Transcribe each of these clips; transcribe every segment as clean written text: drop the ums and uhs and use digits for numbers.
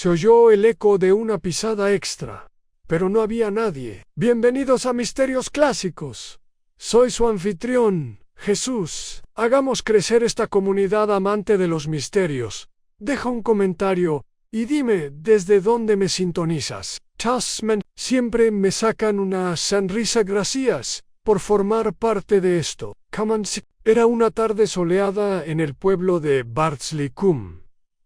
Se oyó el eco de una pisada extra, pero no había nadie. Bienvenidos a Misterios Clásicos. Soy su anfitrión, Jesús. Hagamos crecer esta comunidad amante de los misterios. Deja un comentario y dime desde dónde me sintonizas. Tasman, siempre me sacan una sonrisa. Gracias por formar parte de esto. Era una tarde soleada en el pueblo de Bardslicum,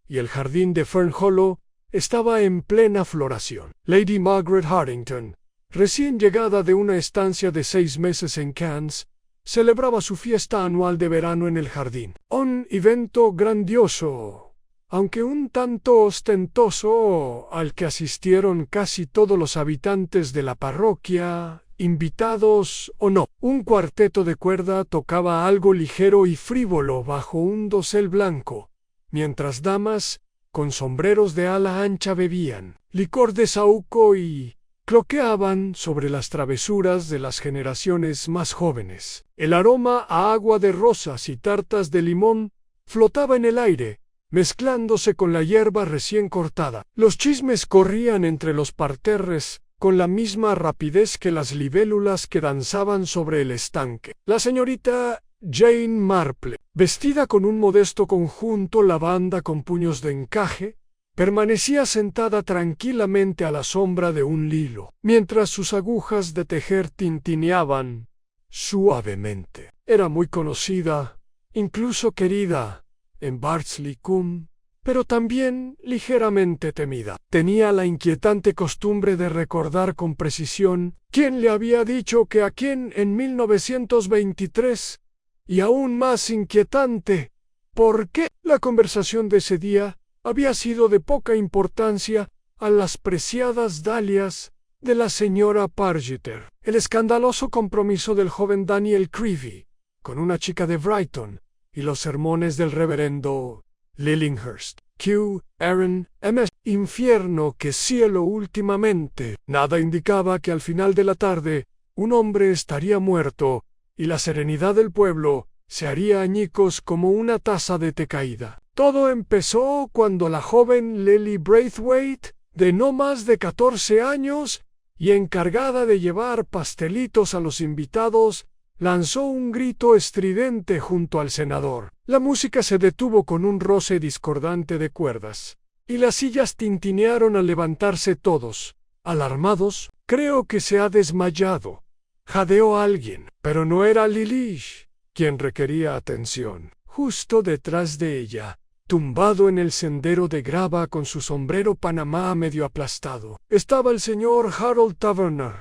y el jardín de Fern Hollow estaba en plena floración. Lady Margaret Hartington, recién llegada de una estancia de 6 meses en Cannes, celebraba su fiesta anual de verano en el jardín. Un evento grandioso, aunque un tanto ostentoso, al que asistieron casi todos los habitantes de la parroquia, invitados o no. Un cuarteto de cuerda tocaba algo ligero y frívolo bajo un dosel blanco, mientras damas con sombreros de ala ancha bebían licor de saúco y cloqueaban sobre las travesuras de las generaciones más jóvenes. El aroma a agua de rosas y tartas de limón flotaba en el aire, mezclándose con la hierba recién cortada. Los chismes corrían entre los parterres con la misma rapidez que las libélulas que danzaban sobre el estanque. La señorita Jane Marple, vestida con un modesto conjunto lavanda con puños de encaje, permanecía sentada tranquilamente a la sombra de un lilo, mientras sus agujas de tejer tintineaban suavemente. Era muy conocida, incluso querida, en Bardslicum, pero también ligeramente temida. Tenía la inquietante costumbre de recordar con precisión quién le había dicho que a quién en 1923, y aún más inquietante, por qué la conversación de ese día había sido de poca importancia a las preciadas dalias de la señora Pargeter. El escandaloso compromiso del joven Daniel Creevy con una chica de Brighton y los sermones del reverendo Lillinghurst. Q. Aaron M. Infierno que cielo últimamente. Nada indicaba que al final de la tarde un hombre estaría muerto y la serenidad del pueblo se haría añicos como una taza de té caída. Todo empezó cuando la joven Lily Braithwaite, de no más de 14 años y encargada de llevar pastelitos a los invitados, lanzó un grito estridente junto al senador. La música se detuvo con un roce discordante de cuerdas, y las sillas tintinearon al levantarse todos, alarmados. «Creo que se ha desmayado», jadeó alguien, pero no era Lilish quien requería atención. Justo detrás de ella, tumbado en el sendero de grava con su sombrero panamá medio aplastado, estaba el señor Harold Taverner,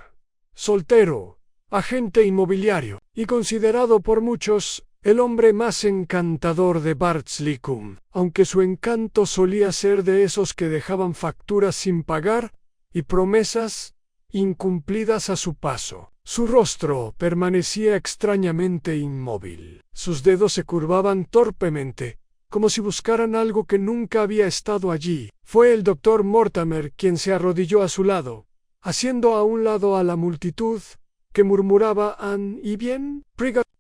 soltero, agente inmobiliario, y considerado por muchos el hombre más encantador de Bardslicum, aunque su encanto solía ser de esos que dejaban facturas sin pagar y promesas incumplidas a su paso. Su rostro permanecía extrañamente inmóvil. Sus dedos se curvaban torpemente, como si buscaran algo que nunca había estado allí. Fue el doctor Mortimer quien se arrodilló a su lado, haciendo a un lado a la multitud que murmuraba «¿Y bien?»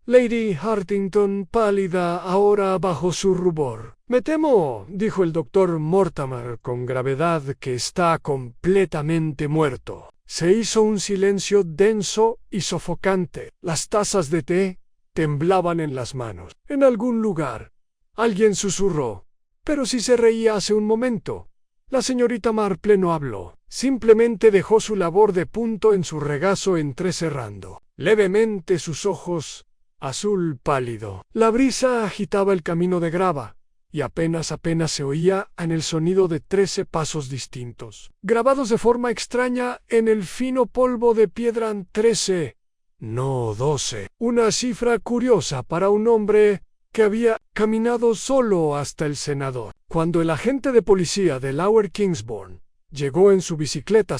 Lady Hartington, pálida ahora bajo su rubor. «Me temo», dijo el doctor Mortimer con gravedad, «que está completamente muerto». Se hizo un silencio denso y sofocante. Las tazas de té temblaban en las manos. En algún lugar alguien susurró: «Pero si se reía hace un momento». La señorita Marple no habló. Simplemente dejó su labor de punto en su regazo entrecerrando levemente sus ojos azul pálido. La brisa agitaba el camino de grava, y apenas se oía en el sonido de 13 pasos distintos, grabados de forma extraña en el fino polvo de piedra. 13, no 12. Una cifra curiosa para un hombre que había caminado solo hasta el senador. Cuando el agente de policía de Lower Kingsbourne llegó en su bicicleta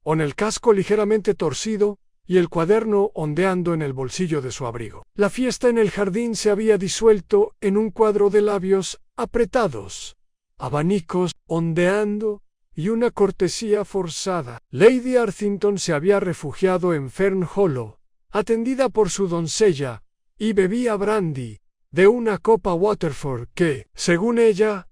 con el casco ligeramente torcido y el cuaderno ondeando en el bolsillo de su abrigo, la fiesta en el jardín se había disuelto en un cuadro de labios apretados, abanicos ondeando y una cortesía forzada. Lady Hartington se había refugiado en Fern Hollow, atendida por su doncella, y bebía brandy de una copa Waterford que, según ella,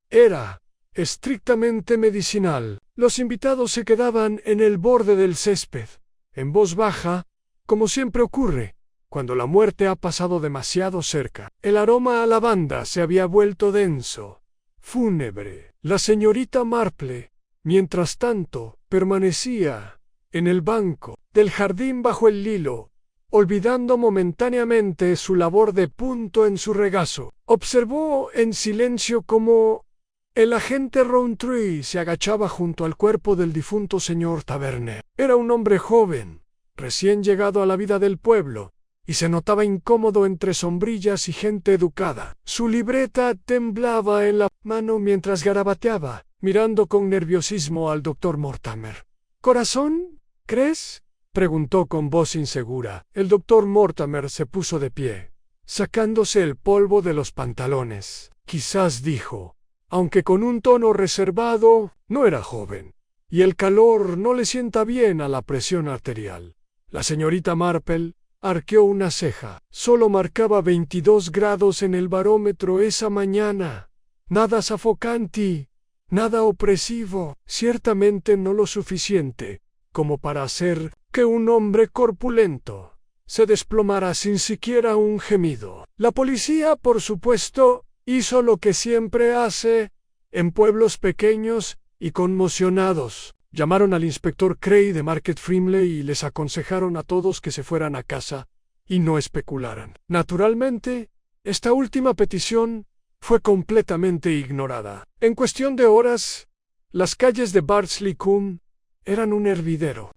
era estrictamente medicinal. Los invitados se quedaban en el borde del césped, en voz baja, como siempre ocurre cuando la muerte ha pasado demasiado cerca. El aroma a lavanda se había vuelto denso, fúnebre. La señorita Marple, mientras tanto, permanecía en el banco del jardín bajo el lilo, olvidando momentáneamente su labor de punto en su regazo. Observó en silencio cómo el agente Rowntree se agachaba junto al cuerpo del difunto señor Taverner. Era un hombre joven, recién llegado a la vida del pueblo, y se notaba incómodo entre sombrillas y gente educada. Su libreta temblaba en la mano mientras garabateaba, mirando con nerviosismo al doctor Mortimer. «¿Corazón? ¿Crees?», preguntó con voz insegura. El doctor Mortimer se puso de pie, sacándose el polvo de los pantalones. «Quizás», dijo, aunque con un tono reservado. No era joven, y el calor no le sienta bien a la presión arterial. La señorita Marple arqueó una ceja. Solo marcaba 22 grados en el barómetro esa mañana. Nada sofocante, nada opresivo, ciertamente no lo suficiente como para hacer que un hombre corpulento se desplomara sin siquiera un gemido. La policía, por supuesto, hizo lo que siempre hace en pueblos pequeños y conmocionados. Llamaron al inspector Cray de Market Frimley y les aconsejaron a todos que se fueran a casa y no especularan. Naturalmente, esta última petición fue completamente ignorada. En cuestión de horas, las calles de Bardsley-Coombe eran un hervidero.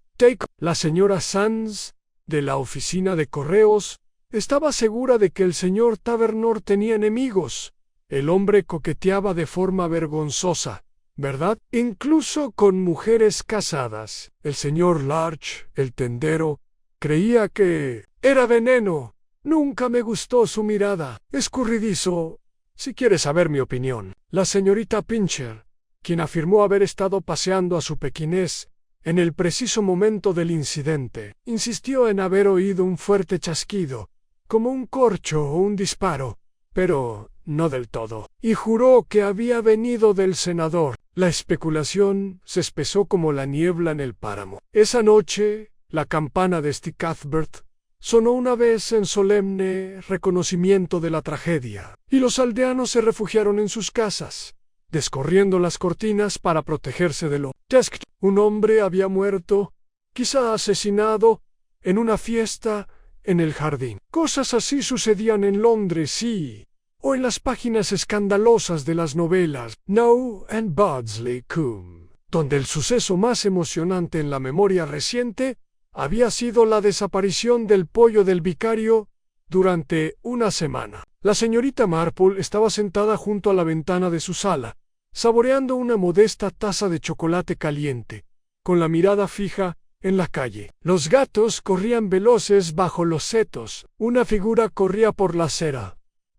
La señora Sands, de la oficina de correos, estaba segura de que el señor Taverner tenía enemigos. El hombre coqueteaba de forma vergonzosa, ¿verdad? Incluso con mujeres casadas. El señor Larch, el tendero, creía que era veneno. Nunca me gustó su mirada. Escurridizo, si quieres saber mi opinión. La señorita Pincher, quien afirmó haber estado paseando a su pequinés en el preciso momento del incidente, insistió en haber oído un fuerte chasquido, como un corcho o un disparo, pero no del todo, y juró que había venido del senador. La especulación se espesó como la niebla en el páramo. Esa noche, la campana de St. Cuthbert sonó una vez en solemne reconocimiento de la tragedia, y los aldeanos se refugiaron en sus casas, descorriendo las cortinas para protegerse de lo descrito. Un hombre había muerto, quizá asesinado, en una fiesta en el jardín. Cosas así sucedían en Londres, sí, o en las páginas escandalosas de las novelas Now and Bardsley-Coombe, donde el suceso más emocionante en la memoria reciente había sido la desaparición del pollo del vicario durante una semana. La señorita Marple estaba sentada junto a la ventana de su sala, saboreando una modesta taza de chocolate caliente, con la mirada fija en la calle. Los gatos corrían veloces bajo los setos. Una figura corría por la acera,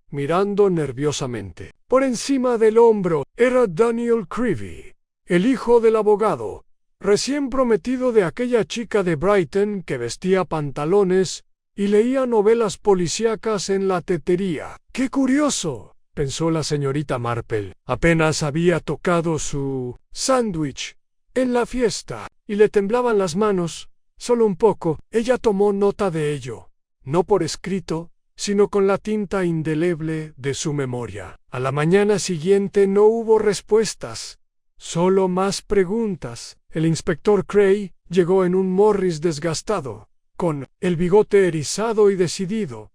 mirando nerviosamente. Por encima del hombro era Daniel Creevy, el hijo del abogado, recién prometido de aquella chica de Brighton que vestía pantalones y leía novelas policíacas en la tetería. ¡Qué curioso!, pensó la señorita Marple. Apenas había tocado su sándwich en la fiesta y le temblaban las manos, solo un poco. Ella tomó nota de ello, no por escrito, sino con la tinta indeleble de su memoria. A la mañana siguiente no hubo respuestas, solo más preguntas. El inspector Cray llegó en un Morris desgastado, con el bigote erizado y decidido,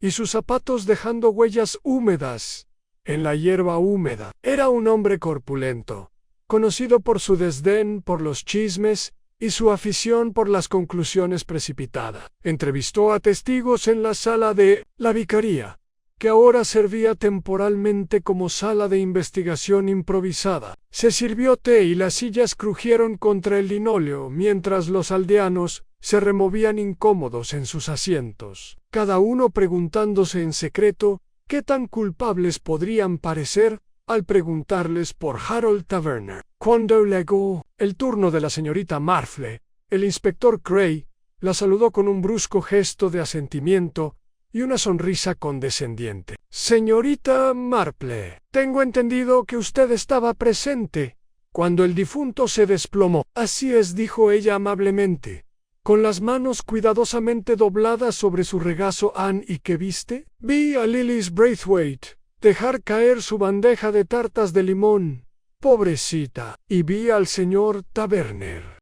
y sus zapatos dejando huellas húmedas en la hierba húmeda. Era un hombre corpulento, conocido por su desdén por los chismes y su afición por las conclusiones precipitadas. Entrevistó a testigos en la sala de la vicaría, que ahora servía temporalmente como sala de investigación improvisada. Se sirvió té y las sillas crujieron contra el linóleo mientras los aldeanos se removían incómodos en sus asientos, cada uno preguntándose en secreto qué tan culpables podrían parecer al preguntarles por Harold Taverner. Cuando llegó el turno de la señorita Marple, el inspector Cray la saludó con un brusco gesto de asentimiento y una sonrisa condescendiente. Señorita Marple, tengo entendido que usted estaba presente cuando el difunto se desplomó. Así es, dijo ella amablemente, con las manos cuidadosamente dobladas sobre su regazo. ¿Y qué viste? Vi a Lillis Braithwaite dejar caer su bandeja de tartas de limón. Pobrecita. Y vi al señor Taverner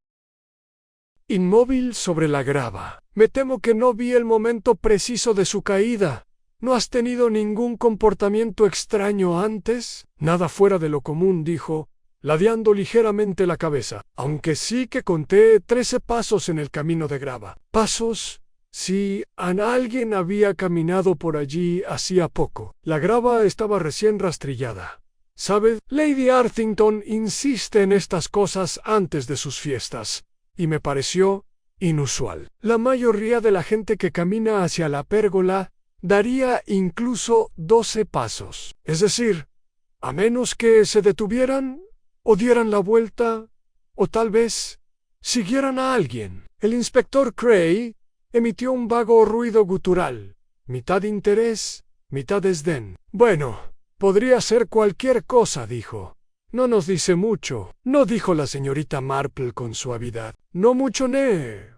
inmóvil sobre la grava. Me temo que no vi el momento preciso de su caída. ¿No has tenido ningún comportamiento extraño antes? Nada fuera de lo común, dijo, ladeando ligeramente la cabeza, aunque sí que conté 13 pasos en el camino de grava. ¿Pasos? Sí, alguien había caminado por allí hacía poco. La grava estaba recién rastrillada. ¿Sabe? Lady Arthington insiste en estas cosas antes de sus fiestas, y me pareció inusual. La mayoría de la gente que camina hacia la pérgola daría incluso 12 pasos. Es decir, a menos que se detuvieran, o dieran la vuelta, o tal vez siguieran a alguien. El inspector Cray emitió un vago ruido gutural, mitad interés, mitad desdén. Bueno, podría ser cualquier cosa, dijo. No nos dice mucho, no, dijo la señorita Marple con suavidad. No mucho,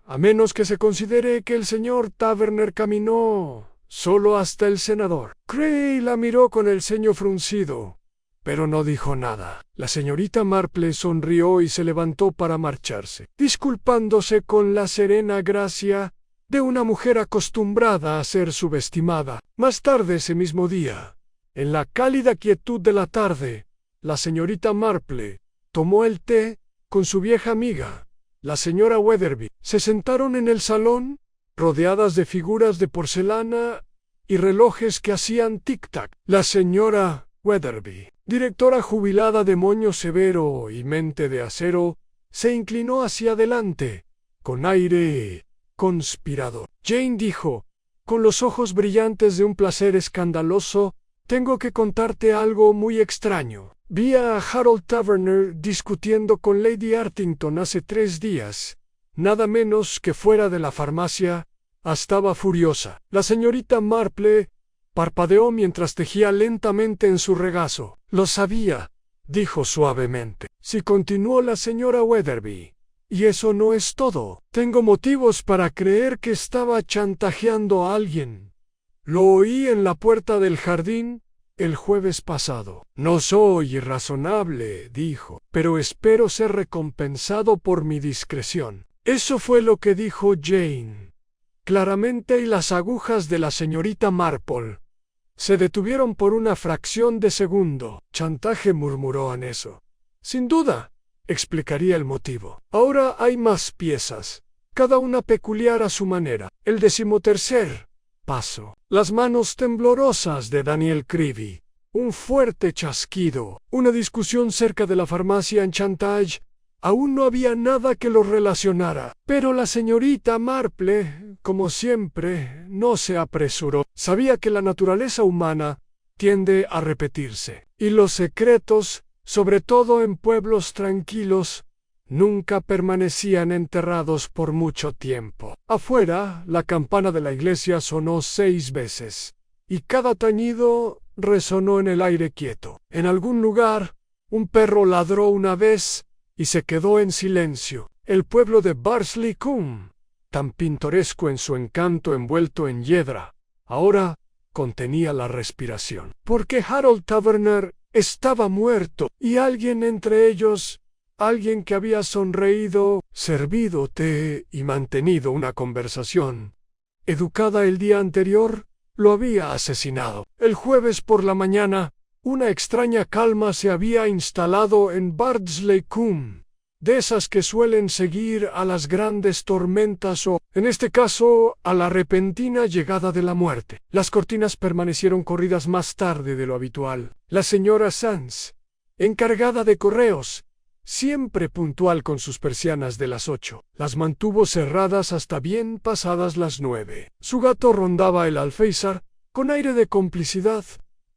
a menos que se considere que el señor Taverner caminó solo hasta el senador. Cray la miró con el ceño fruncido, pero no dijo nada. La señorita Marple sonrió y se levantó para marcharse, disculpándose con la serena gracia de una mujer acostumbrada a ser subestimada. Más tarde ese mismo día, en la cálida quietud de la tarde, la señorita Marple tomó el té con su vieja amiga, la señora Weatherby. Se sentaron en el salón, rodeadas de figuras de porcelana y relojes que hacían tic-tac. La señora Weatherby, directora jubilada de moño severo y mente de acero, se inclinó hacia adelante, con aire conspirador. Jane dijo, con los ojos brillantes de un placer escandaloso, tengo que contarte algo muy extraño. Vi a Harold Taverner discutiendo con Lady Arthington hace 3 días, nada menos que fuera de la farmacia. Estaba furiosa. La señorita Marple parpadeó mientras tejía lentamente en su regazo. Lo sabía, dijo suavemente. Sí, continuó la señora Weatherby. Y eso no es todo. Tengo motivos para creer que estaba chantajeando a alguien. Lo oí en la puerta del jardín el jueves pasado. No soy irrazonable, dijo, pero espero ser recompensado por mi discreción. Eso fue lo que dijo Jane. Claramente, y las agujas de la señorita Marple se detuvieron por una fracción de segundo. Chantaje, murmuró Aneso. Sin duda, explicaría el motivo. Ahora hay más piezas, cada una peculiar a su manera. El 13º paso. Las manos temblorosas de Daniel Creevy. Un fuerte chasquido. Una discusión cerca de la farmacia en Chantage. Aún no había nada que los relacionara. Pero la señorita Marple, como siempre, no se apresuró. Sabía que la naturaleza humana tiende a repetirse. Y los secretos, sobre todo en pueblos tranquilos, nunca permanecían enterrados por mucho tiempo. Afuera, la campana de la iglesia sonó 6 veces, y cada tañido resonó en el aire quieto. En algún lugar, un perro ladró una vez y se quedó en silencio. El pueblo de Barsley-Combe, tan pintoresco en su encanto envuelto en hiedra, ahora contenía la respiración. Porque Harold Taverner estaba muerto, y alguien entre ellos, alguien que había sonreído, servido té y mantenido una conversación educada el día anterior, lo había asesinado. El jueves por la mañana, una extraña calma se había instalado en Barsley-Combe, de esas que suelen seguir a las grandes tormentas o, en este caso, a la repentina llegada de la muerte. Las cortinas permanecieron corridas más tarde de lo habitual. La señora Sands, encargada de correos, siempre puntual con sus persianas de las 8, las mantuvo cerradas hasta bien pasadas las 9. Su gato rondaba el alféizar con aire de complicidad,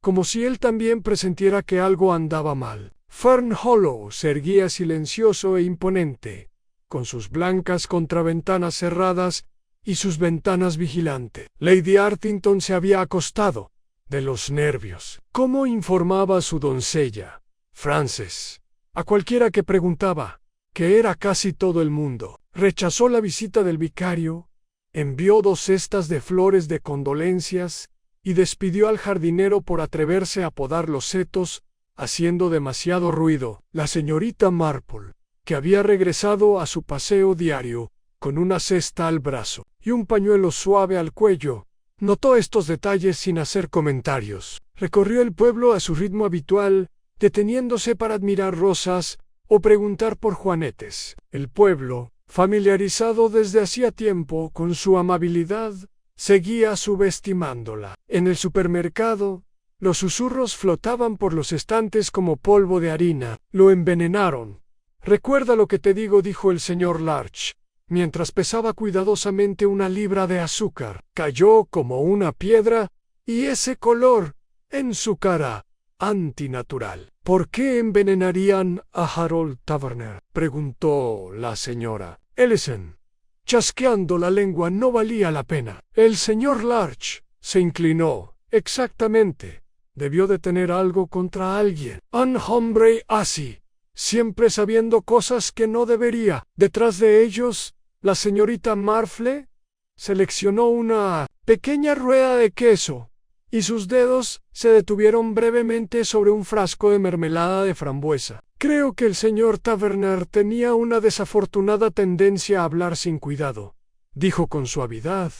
como si él también presintiera que algo andaba mal. Fern Hollow se erguía silencioso e imponente, con sus blancas contraventanas cerradas y sus ventanas vigilante. Lady Artington se había acostado, de los nervios. ¿Cómo informaba su doncella, Frances, a cualquiera que preguntaba, que era casi todo el mundo? Rechazó la visita del vicario, envió 2 cestas de flores de condolencias y despidió al jardinero por atreverse a podar los setos, haciendo demasiado ruido. La señorita Marple, que había regresado a su paseo diario, con una cesta al brazo y un pañuelo suave al cuello, notó estos detalles sin hacer comentarios. Recorrió el pueblo a su ritmo habitual, deteniéndose para admirar rosas o preguntar por juanetes. El pueblo, familiarizado desde hacía tiempo con su amabilidad, seguía subestimándola. En el supermercado, los susurros flotaban por los estantes como polvo de harina. Lo envenenaron. «Recuerda lo que te digo», dijo el señor Larch, mientras pesaba cuidadosamente 1 libra de azúcar. Cayó como una piedra, y ese color en su cara, antinatural. «¿Por qué envenenarían a Harold Taverner?», preguntó la señora Ellison, chasqueando la lengua. «No valía la pena». El señor Larch se inclinó. «Exactamente. Debió de tener algo contra alguien. Un hombre así, siempre sabiendo cosas que no debería». Detrás de ellos, la señorita Marple seleccionó una pequeña rueda de queso, y sus dedos se detuvieron brevemente sobre un frasco de mermelada de frambuesa. «Creo que el señor Taverner tenía una desafortunada tendencia a hablar sin cuidado», dijo con suavidad,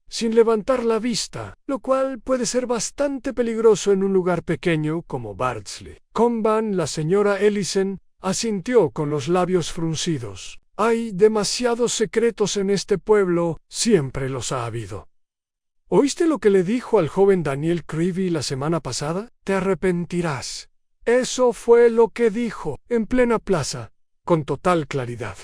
sin levantar la vista, lo cual puede ser bastante peligroso en un lugar pequeño como Bardsley. Comban, la señora Ellison, asintió con los labios fruncidos. «Hay demasiados secretos en este pueblo, siempre los ha habido». «¿Oíste lo que le dijo al joven Daniel Creevy la semana pasada? Te arrepentirás». Eso fue lo que dijo, en plena plaza, con total claridad.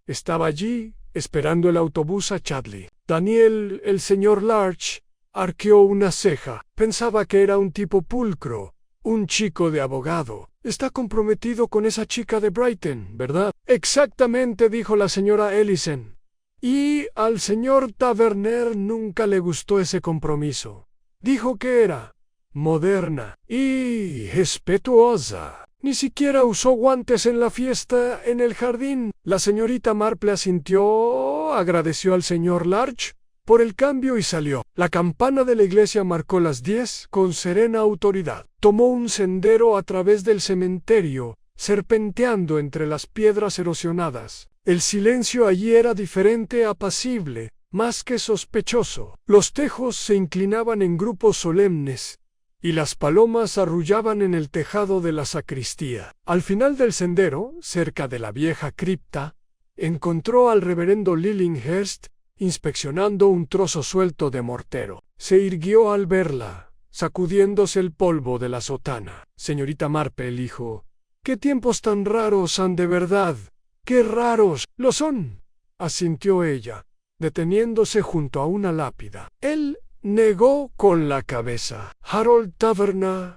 Estaba allí, esperando el autobús a Chadley. Daniel, el señor Larch, arqueó una ceja. Pensaba que era un tipo pulcro, un chico de abogado. «Está comprometido con esa chica de Brighton, ¿verdad?» «Exactamente», dijo la señora Ellison. «Y al señor Taverner nunca le gustó ese compromiso. Dijo que era moderna y respetuosa. Ni siquiera usó guantes en la fiesta en el jardín». La señorita Marple asintió, agradeció al señor Larch por el cambio y salió. La campana de la iglesia marcó las 10 con serena autoridad. Tomó un sendero a través del cementerio, serpenteando entre las piedras erosionadas. El silencio allí era diferente, apacible, más que sospechoso. Los tejos se inclinaban en grupos solemnes, y las palomas arrullaban en el tejado de la sacristía. Al final del sendero, cerca de la vieja cripta, encontró al reverendo Lillinghurst inspeccionando un trozo suelto de mortero. Se irguió al verla, sacudiéndose el polvo de la sotana. «Señorita Marple», dijo, «qué tiempos tan raros han de verdad». «¡Qué raros lo son!», asintió ella, deteniéndose junto a una lápida. Él negó con la cabeza. «Harold Taverner,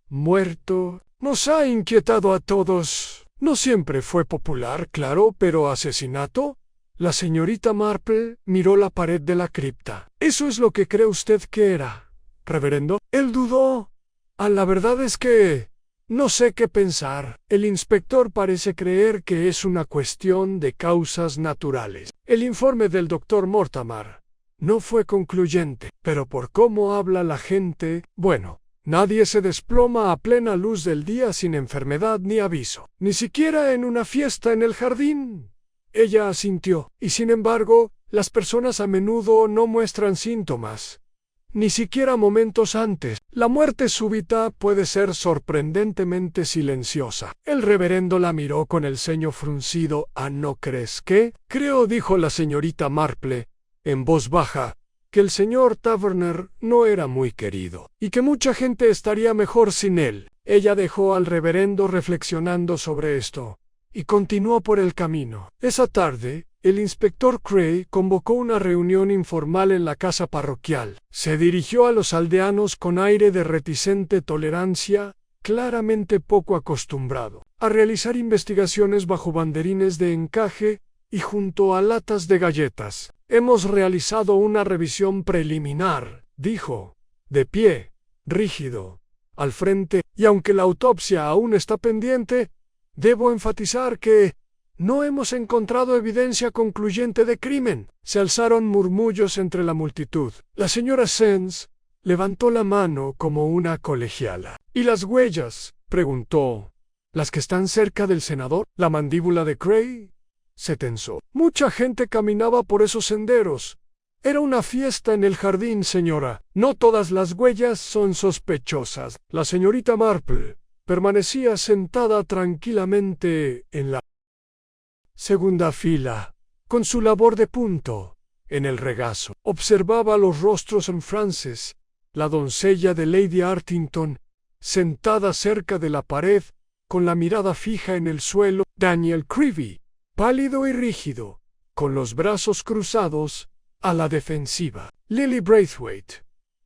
muerto, nos ha inquietado a todos. No siempre fue popular, claro, pero asesinato». La señorita Marple miró la pared de la cripta. «¿Eso es lo que cree usted que era, reverendo?». Él dudó. «La verdad es que no sé qué pensar. El inspector parece creer que es una cuestión de causas naturales. El informe del doctor Mortimer no fue concluyente, pero por cómo habla la gente, bueno, nadie se desploma a plena luz del día sin enfermedad ni aviso. Ni siquiera en una fiesta en el jardín». Ella asintió. «Y sin embargo, las personas a menudo no muestran síntomas, ni siquiera momentos antes. La muerte súbita puede ser sorprendentemente silenciosa». El reverendo la miró con el ceño fruncido. «¿No crees que?» «Creo», dijo la señorita Marple, en voz baja, «que el señor Taverner no era muy querido, y que mucha gente estaría mejor sin él». Ella dejó al reverendo reflexionando sobre esto, y continuó por el camino. Esa tarde, el inspector Cray convocó una reunión informal en la casa parroquial. Se dirigió a los aldeanos con aire de reticente tolerancia, claramente poco acostumbrado a realizar investigaciones bajo banderines de encaje y junto a latas de galletas. Hemos realizado una revisión preliminar, dijo, de pie, rígido, al frente, y aunque la autopsia aún está pendiente, debo enfatizar que no hemos encontrado evidencia concluyente de crimen. Se alzaron murmullos entre la multitud. La señora Sands levantó la mano como una colegiala. ¿Y las huellas?, preguntó. ¿Las que están cerca del senador? La mandíbula de Cray se tensó. Mucha gente caminaba por esos senderos. Era una fiesta en el jardín, señora. No todas las huellas son sospechosas. La señorita Marple permanecía sentada tranquilamente en la segunda fila, con su labor de punto en el regazo. Observaba los rostros en Frances, la doncella de Lady Artington, sentada cerca de la pared, con la mirada fija en el suelo. Daniel Creevy, pálido y rígido, con los brazos cruzados, a la defensiva. Lily Braithwaite,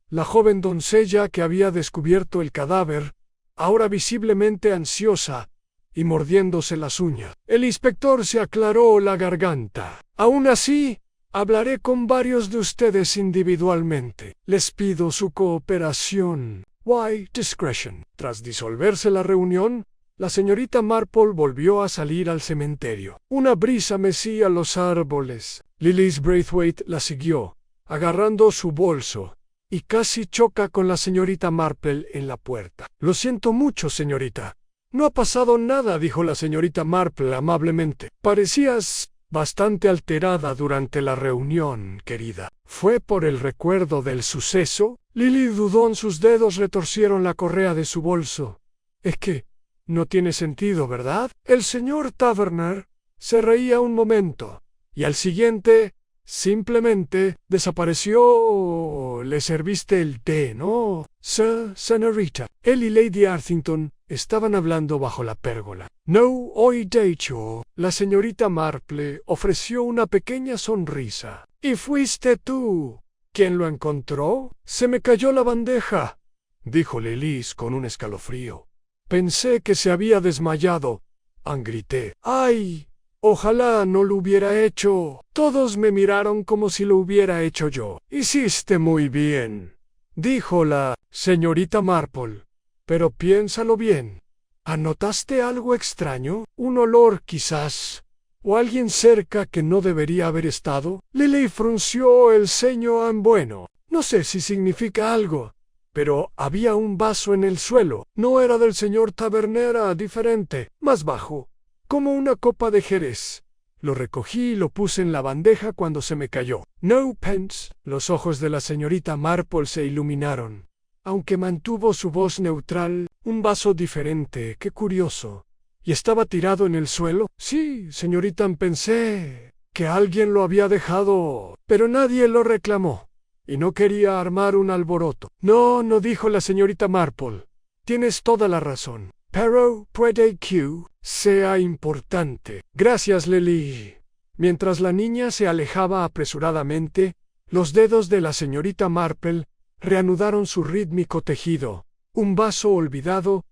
la joven doncella que había descubierto el cadáver, ahora visiblemente ansiosa y mordiéndose las uñas. El inspector se aclaró la garganta. Aún así, hablaré con varios de ustedes individualmente. Les pido su cooperación. Why discretion? Tras disolverse la reunión, la señorita Marple volvió a salir al cementerio. Una brisa mecía los árboles. Lily Braithwaite la siguió, agarrando su bolso, y casi choca con la señorita Marple en la puerta. Lo siento mucho, señorita. No ha pasado nada, dijo la señorita Marple amablemente. Parecías bastante alterada durante la reunión, querida. ¿Fue por el recuerdo del suceso? Lily dudó. Sus dedos retorcieron la correa de su bolso. Es que no tiene sentido, ¿verdad? El señor Taverner se reía un momento, y al siguiente simplemente desapareció. Le serviste el té, ¿no? Señorita. Él y Lady Artington estaban hablando bajo la pérgola. No, hoy de hecho, la señorita Marple ofreció una pequeña sonrisa. ¿Y fuiste tú quien lo encontró? Se me cayó la bandeja, dijo Lelis con un escalofrío. Pensé que se había desmayado. Grité. ¡Ay! Ojalá no lo hubiera hecho. Todos me miraron como si lo hubiera hecho yo. Hiciste muy bien, dijo la señorita Marple. Pero piénsalo bien. ¿Anotaste algo extraño? ¿Un olor, quizás? ¿O alguien cerca que no debería haber estado? Lily frunció el ceño. Bueno, no sé si significa algo, pero había un vaso en el suelo. No era del señor Taverner, era diferente, más bajo, como una copa de jerez. Lo recogí y lo puse en la bandeja cuando se me cayó. No pence. Los ojos de la señorita Marple se iluminaron, aunque mantuvo su voz neutral. Un vaso diferente, qué curioso. ¿Y estaba tirado en el suelo? Sí, señorita, pensé que alguien lo había dejado, pero nadie lo reclamó, y no quería armar un alboroto. No, dijo la señorita Marple. Tienes toda la razón. Pero puede que sea importante. Gracias, Lily. Mientras la niña se alejaba apresuradamente, los dedos de la señorita Marple reanudaron su rítmico tejido. Un vaso olvidado,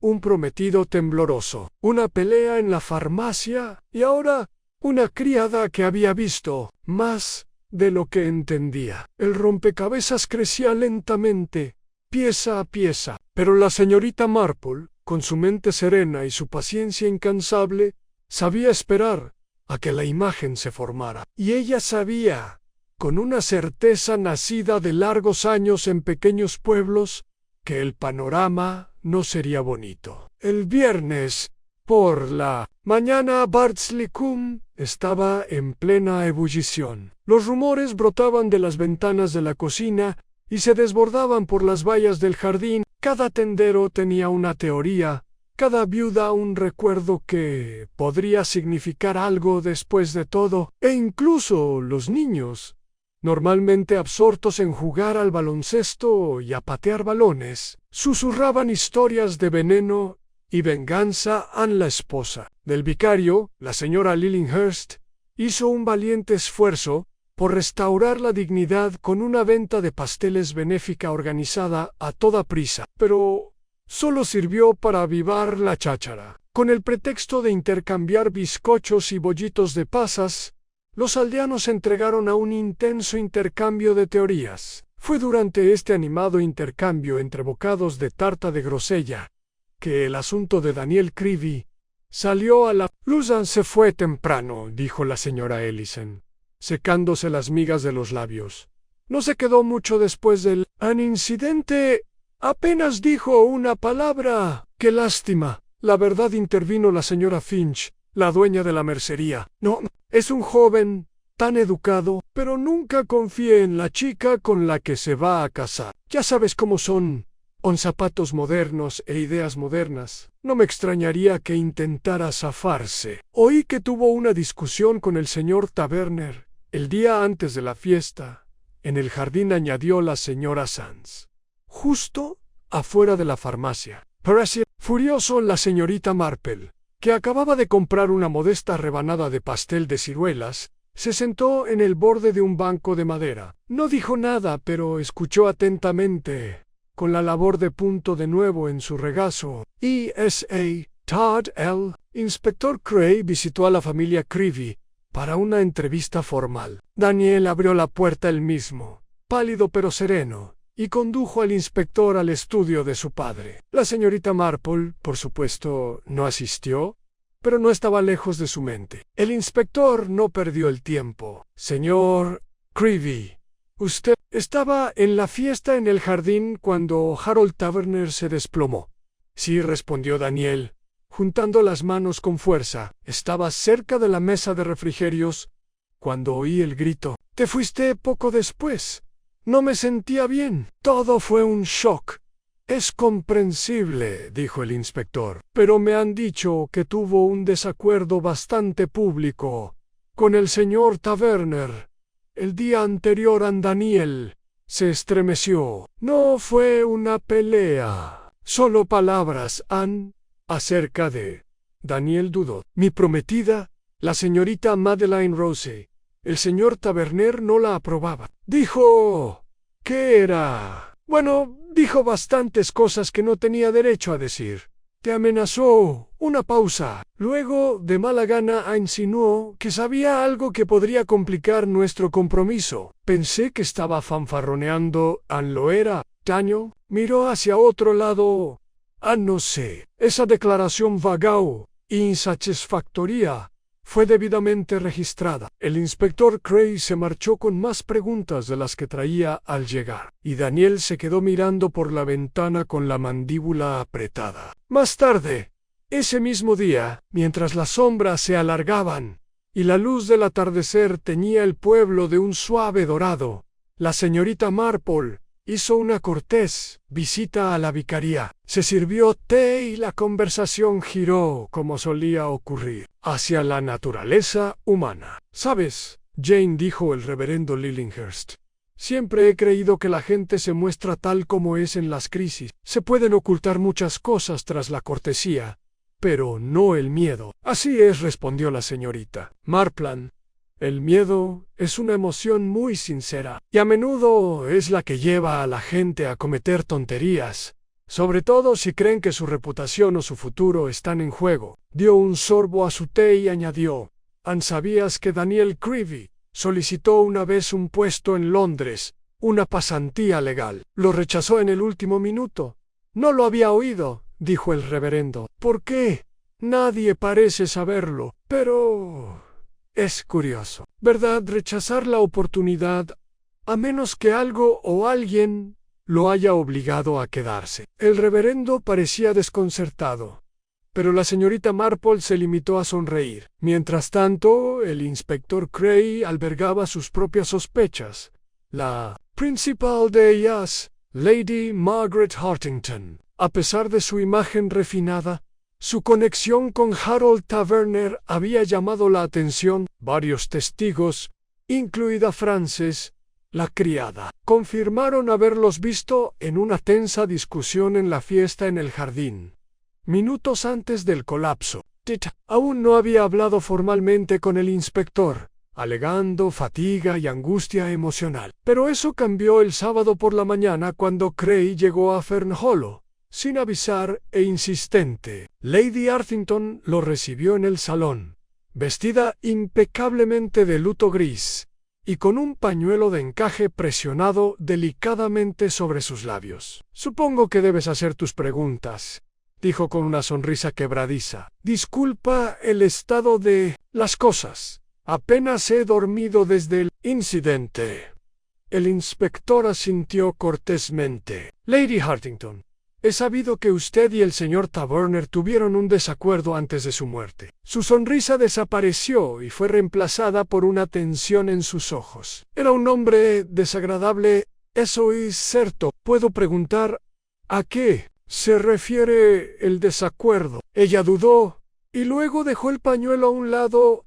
un prometido tembloroso, una pelea en la farmacia, y ahora una criada que había visto más de lo que entendía. El rompecabezas crecía lentamente, pieza a pieza, pero la señorita Marple, con su mente serena y su paciencia incansable, sabía esperar a que la imagen se formara. Y ella sabía, con una certeza nacida de largos años en pequeños pueblos, que el panorama no sería bonito. El viernes, por la mañana, Bardslicum estaba en plena ebullición. Los rumores brotaban de las ventanas de la cocina y se desbordaban por las vallas del jardín. Cada tendero tenía una teoría, cada viuda un recuerdo que podría significar algo después de todo, e incluso los niños, normalmente absortos en jugar al baloncesto y a patear balones, susurraban historias de veneno y venganza. La esposa del vicario, la señora Lillinghurst, hizo un valiente esfuerzo por restaurar la dignidad con una venta de pasteles benéfica organizada a toda prisa, pero solo sirvió para avivar la cháchara. Con el pretexto de intercambiar bizcochos y bollitos de pasas, Los aldeanos se entregaron a un intenso intercambio de teorías. Fue durante este animado intercambio entre bocados de tarta de grosella que el asunto de Daniel Creevy salió a la luz. Se fue temprano, dijo la señora Ellison, secándose las migas de los labios. No se quedó mucho después del incidente. Apenas dijo una palabra. ¡Qué lástima! La verdad, intervino la señora Finch, la dueña de la mercería. No, es un joven tan educado, pero nunca confíe en la chica con la que se va a casar. Ya sabes cómo son, con zapatos modernos e ideas modernas. No me extrañaría que intentara zafarse. Oí que tuvo una discusión con el señor Taverner el día antes de la fiesta. En el jardín, añadió la señora Sands. Justo afuera de la farmacia. Parecía furioso la señorita Marple, que acababa de comprar una modesta rebanada de pastel de ciruelas. Se sentó en el borde de un banco de madera. No dijo nada, pero escuchó atentamente, con la labor de punto de nuevo en su regazo. E.S.A. Todd L. Inspector Cray visitó a la familia Creevy para una entrevista formal. Daniel abrió la puerta él mismo, pálido pero sereno, y condujo al inspector al estudio de su padre. La señorita Marple, por supuesto, no asistió, pero no estaba lejos de su mente. El inspector no perdió el tiempo. Señor Creevy, usted estaba en la fiesta en el jardín cuando Harold Taverner se desplomó. Sí, respondió Daniel, juntando las manos con fuerza. Estaba cerca de la mesa de refrigerios cuando oí el grito. Te fuiste poco después. No me sentía bien. Todo fue un shock. Es comprensible, dijo el inspector, pero me han dicho que tuvo un desacuerdo bastante público con el señor Taverner el día anterior. Daniel se estremeció. No fue una pelea, solo palabras. Acerca de... Daniel dudó. Mi prometida, la señorita Madeline Rose. El señor Taverner no la aprobaba. Dijo... ¿Qué era? Bueno, dijo bastantes cosas que no tenía derecho a decir. Te amenazó. Una pausa. Luego, de mala gana, insinuó que sabía algo que podría complicar nuestro compromiso. Pensé que estaba fanfarroneando. ¿Lo era? Daniel miró hacia otro lado. No sé. Esa declaración vaga e insatisfactoria fue debidamente registrada. El inspector Cray se marchó con más preguntas de las que traía al llegar, y Daniel se quedó mirando por la ventana con la mandíbula apretada. Más tarde, ese mismo día, mientras las sombras se alargaban y la luz del atardecer teñía el pueblo de un suave dorado, la señorita Marple hizo una cortés visita a la vicaría. Se sirvió té y la conversación giró, como solía ocurrir, hacia la naturaleza humana. ¿Sabes, Jane?, dijo el reverendo Lillinghurst. Siempre he creído que la gente se muestra tal como es en las crisis. Se pueden ocultar muchas cosas tras la cortesía, pero no el miedo. Así es, respondió la señorita Marplan. El miedo es una emoción muy sincera, y a menudo es la que lleva a la gente a cometer tonterías, sobre todo si creen que su reputación o su futuro están en juego. Dio un sorbo a su té y añadió, ¿sabías que Daniel Creevy solicitó una vez un puesto en Londres, una pasantía legal? Lo rechazó en el último minuto. No lo había oído, dijo el reverendo. ¿Por qué? Nadie parece saberlo, pero... es curioso, ¿verdad? Rechazar la oportunidad, a menos que algo o alguien lo haya obligado a quedarse. El reverendo parecía desconcertado, pero la señorita Marple se limitó a sonreír. Mientras tanto, el inspector Cray albergaba sus propias sospechas. La principal de ellas, Lady Margaret Hartington, a pesar de su imagen refinada, su conexión con Harold Taverner había llamado la atención. Varios testigos, incluida Frances, la criada, confirmaron haberlos visto en una tensa discusión en la fiesta en el jardín, minutos antes del colapso. Tit aún no había hablado formalmente con el inspector, alegando fatiga y angustia emocional. Pero eso cambió el sábado por la mañana cuando Cray llegó a Fernhollow, sin avisar e insistente. Lady Arthington lo recibió en el salón, vestida impecablemente de luto gris, y con un pañuelo de encaje presionado delicadamente sobre sus labios. «Supongo que debes hacer tus preguntas», dijo con una sonrisa quebradiza. «Disculpa el estado de las cosas. Apenas he dormido desde el incidente». El inspector asintió cortésmente. «Lady Hartington, he sabido que usted y el señor Taverner tuvieron un desacuerdo antes de su muerte». Su sonrisa desapareció y fue reemplazada por una tensión en sus ojos. «Era un hombre desagradable, eso es cierto. ¿Puedo preguntar a qué se refiere el desacuerdo?» Ella dudó y luego dejó el pañuelo a un lado.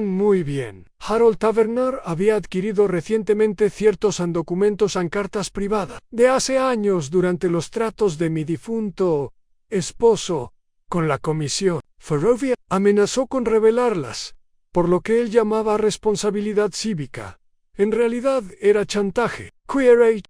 Muy bien. Harold Taverner había adquirido recientemente ciertos documentos en cartas privadas de hace años durante los tratos de mi difunto esposo con la comisión. Ferrovia amenazó con revelarlas, por lo que él llamaba responsabilidad cívica. En realidad era chantaje. Queer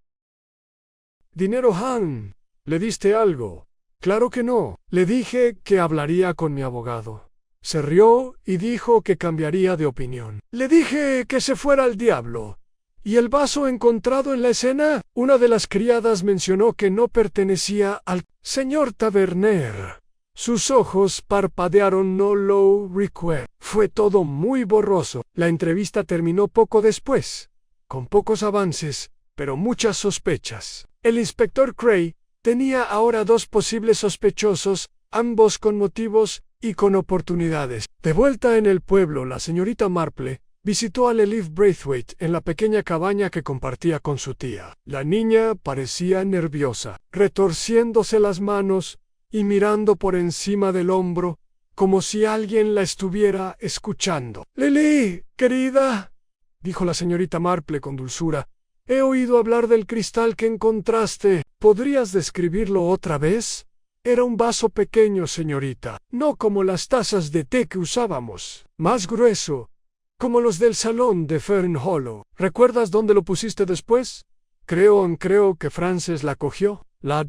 dinero. Han, ¿le diste algo? Claro que no. Le dije que hablaría con mi abogado. Se rió y dijo que cambiaría de opinión. Le dije que se fuera al diablo. ¿Y el vaso encontrado en la escena? Una de las criadas mencionó que no pertenecía al señor Taverner. Sus ojos parpadearon. No lo recuerdo. Fue todo muy borroso. La entrevista terminó poco después, con pocos avances, pero muchas sospechas. El inspector Cray tenía ahora dos posibles sospechosos, ambos con motivos y con oportunidades. De vuelta en el pueblo, la señorita Marple visitó a Lilith Braithwaite en la pequeña cabaña que compartía con su tía. La niña parecía nerviosa, retorciéndose las manos y mirando por encima del hombro, como si alguien la estuviera escuchando. «Lily, querida», dijo la señorita Marple con dulzura, «he oído hablar del cristal que encontraste. ¿Podrías describirlo otra vez?» Era un vaso pequeño, señorita, no como las tazas de té que usábamos, más grueso, como los del salón de Fern Hollow. ¿Recuerdas dónde lo pusiste después? Creo que Frances la cogió. La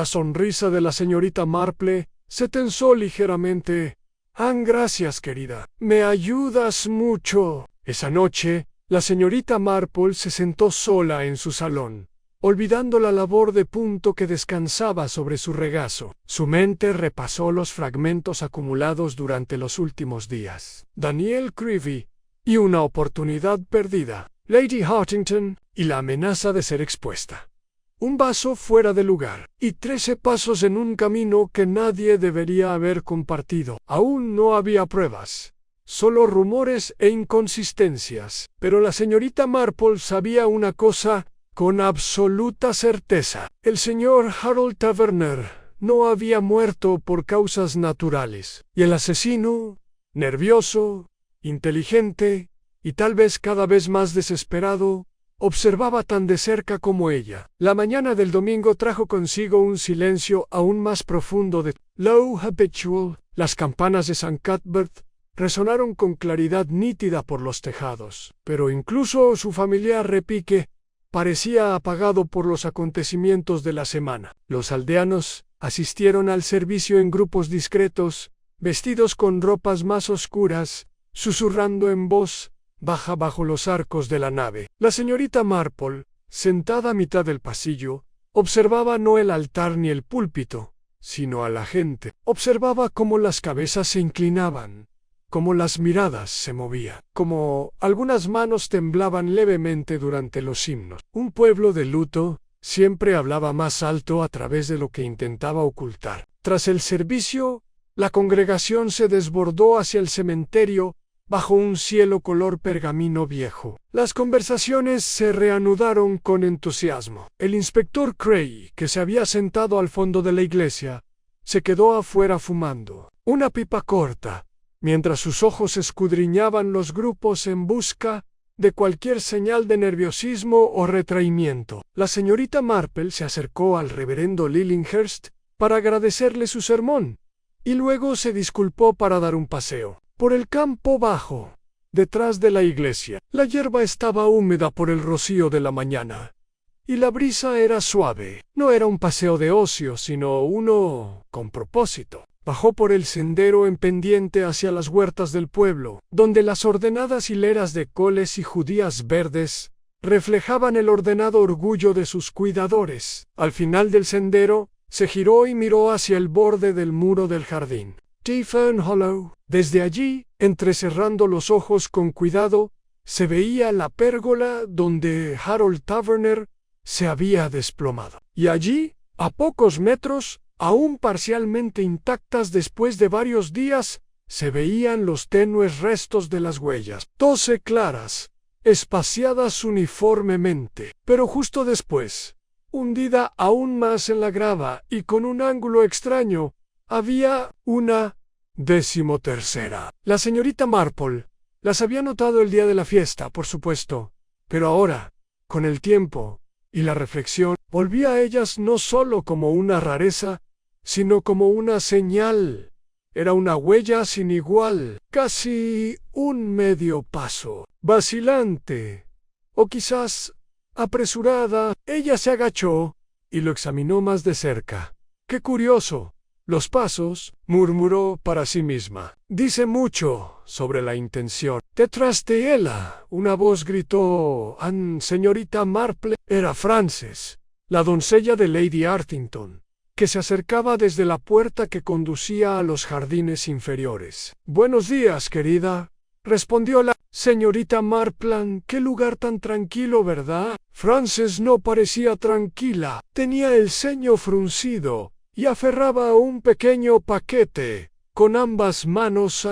sonrisa de la señorita Marple se tensó ligeramente. Gracias, querida. Me ayudas mucho. Esa noche, la señorita Marple se sentó sola en su salón, olvidando la labor de punto que descansaba sobre su regazo. Su mente repasó los fragmentos acumulados durante los últimos días. Daniel Creevy y una oportunidad perdida. Lady Hartington y la amenaza de ser expuesta. Un vaso fuera de lugar y 13 pasos en un camino que nadie debería haber compartido. Aún no había pruebas, solo rumores e inconsistencias. Pero la señorita Marple sabía una cosa con absoluta certeza. El señor Harold Taverner no había muerto por causas naturales. Y el asesino, nervioso, inteligente y tal vez cada vez más desesperado, observaba tan de cerca como ella. La mañana del domingo trajo consigo un silencio aún más profundo de low habitual. Las campanas de St. Cuthbert resonaron con claridad nítida por los tejados, pero incluso su familiar repique parecía apagado por los acontecimientos de la semana. Los aldeanos asistieron al servicio en grupos discretos, vestidos con ropas más oscuras, susurrando en voz baja bajo los arcos de la nave. La señorita Marple, sentada a mitad del pasillo, observaba no el altar ni el púlpito, sino a la gente. Observaba cómo las cabezas se inclinaban, cómo las miradas se movían, como algunas manos temblaban levemente durante los himnos. Un pueblo de luto siempre hablaba más alto a través de lo que intentaba ocultar. Tras el servicio, la congregación se desbordó hacia el cementerio bajo un cielo color pergamino viejo. Las conversaciones se reanudaron con entusiasmo. El inspector Cray, que se había sentado al fondo de la iglesia, se quedó afuera fumando una pipa corta, mientras sus ojos escudriñaban los grupos en busca de cualquier señal de nerviosismo o retraimiento. La señorita Marple se acercó al reverendo Lillinghurst para agradecerle su sermón, y luego se disculpó para dar un paseo por el campo bajo, detrás de la iglesia. La hierba estaba húmeda por el rocío de la mañana, y la brisa era suave. No era un paseo de ocio, sino uno con propósito. Bajó por el sendero en pendiente hacia las huertas del pueblo, donde las ordenadas hileras de coles y judías verdes reflejaban el ordenado orgullo de sus cuidadores. Al final del sendero, se giró y miró hacia el borde del muro del jardín. Fern Hollow. Desde allí, entrecerrando los ojos con cuidado, se veía la pérgola donde Harold Taverner se había desplomado. Y allí, a pocos metros, aún parcialmente intactas después de varios días, se veían los tenues restos de las huellas, 12 claras, espaciadas uniformemente. Pero justo después, hundida aún más en la grava y con un ángulo extraño, había una 13ª. La señorita Marple las había notado el día de la fiesta, por supuesto, pero ahora, con el tiempo y la reflexión, volvía a ellas no solo como una rareza, sino como una señal. Era una huella sin igual, casi un medio paso, vacilante, o quizás apresurada. Ella se agachó y lo examinó más de cerca. ¡Qué curioso! Los pasos, murmuró para sí misma. Dice mucho sobre la intención. Detrás de ella, una voz gritó: señorita Marple. Era Frances, la doncella de Lady Arthington, que se acercaba desde la puerta que conducía a los jardines inferiores. Buenos días, querida, respondió la señorita Marplan. Qué lugar tan tranquilo, ¿verdad? Frances no parecía tranquila. Tenía el ceño fruncido y aferraba a un pequeño paquete con ambas manos.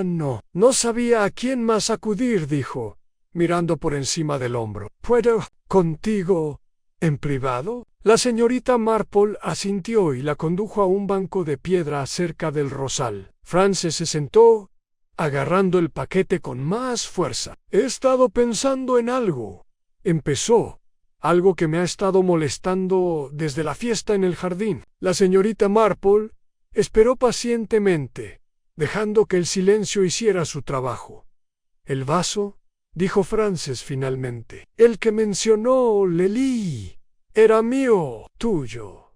No sabía a quién más acudir, dijo, mirando por encima del hombro. ¿Puedo contigo en privado? La señorita Marple asintió y la condujo a un banco de piedra cerca del rosal. Frances se sentó, agarrando el paquete con más fuerza. He estado pensando en algo, empezó. Algo que me ha estado molestando desde la fiesta en el jardín. La señorita Marple esperó pacientemente, dejando que el silencio hiciera su trabajo. ¿El vaso?, dijo Frances finalmente. El que mencionó Lely. Era mío. Tuyo.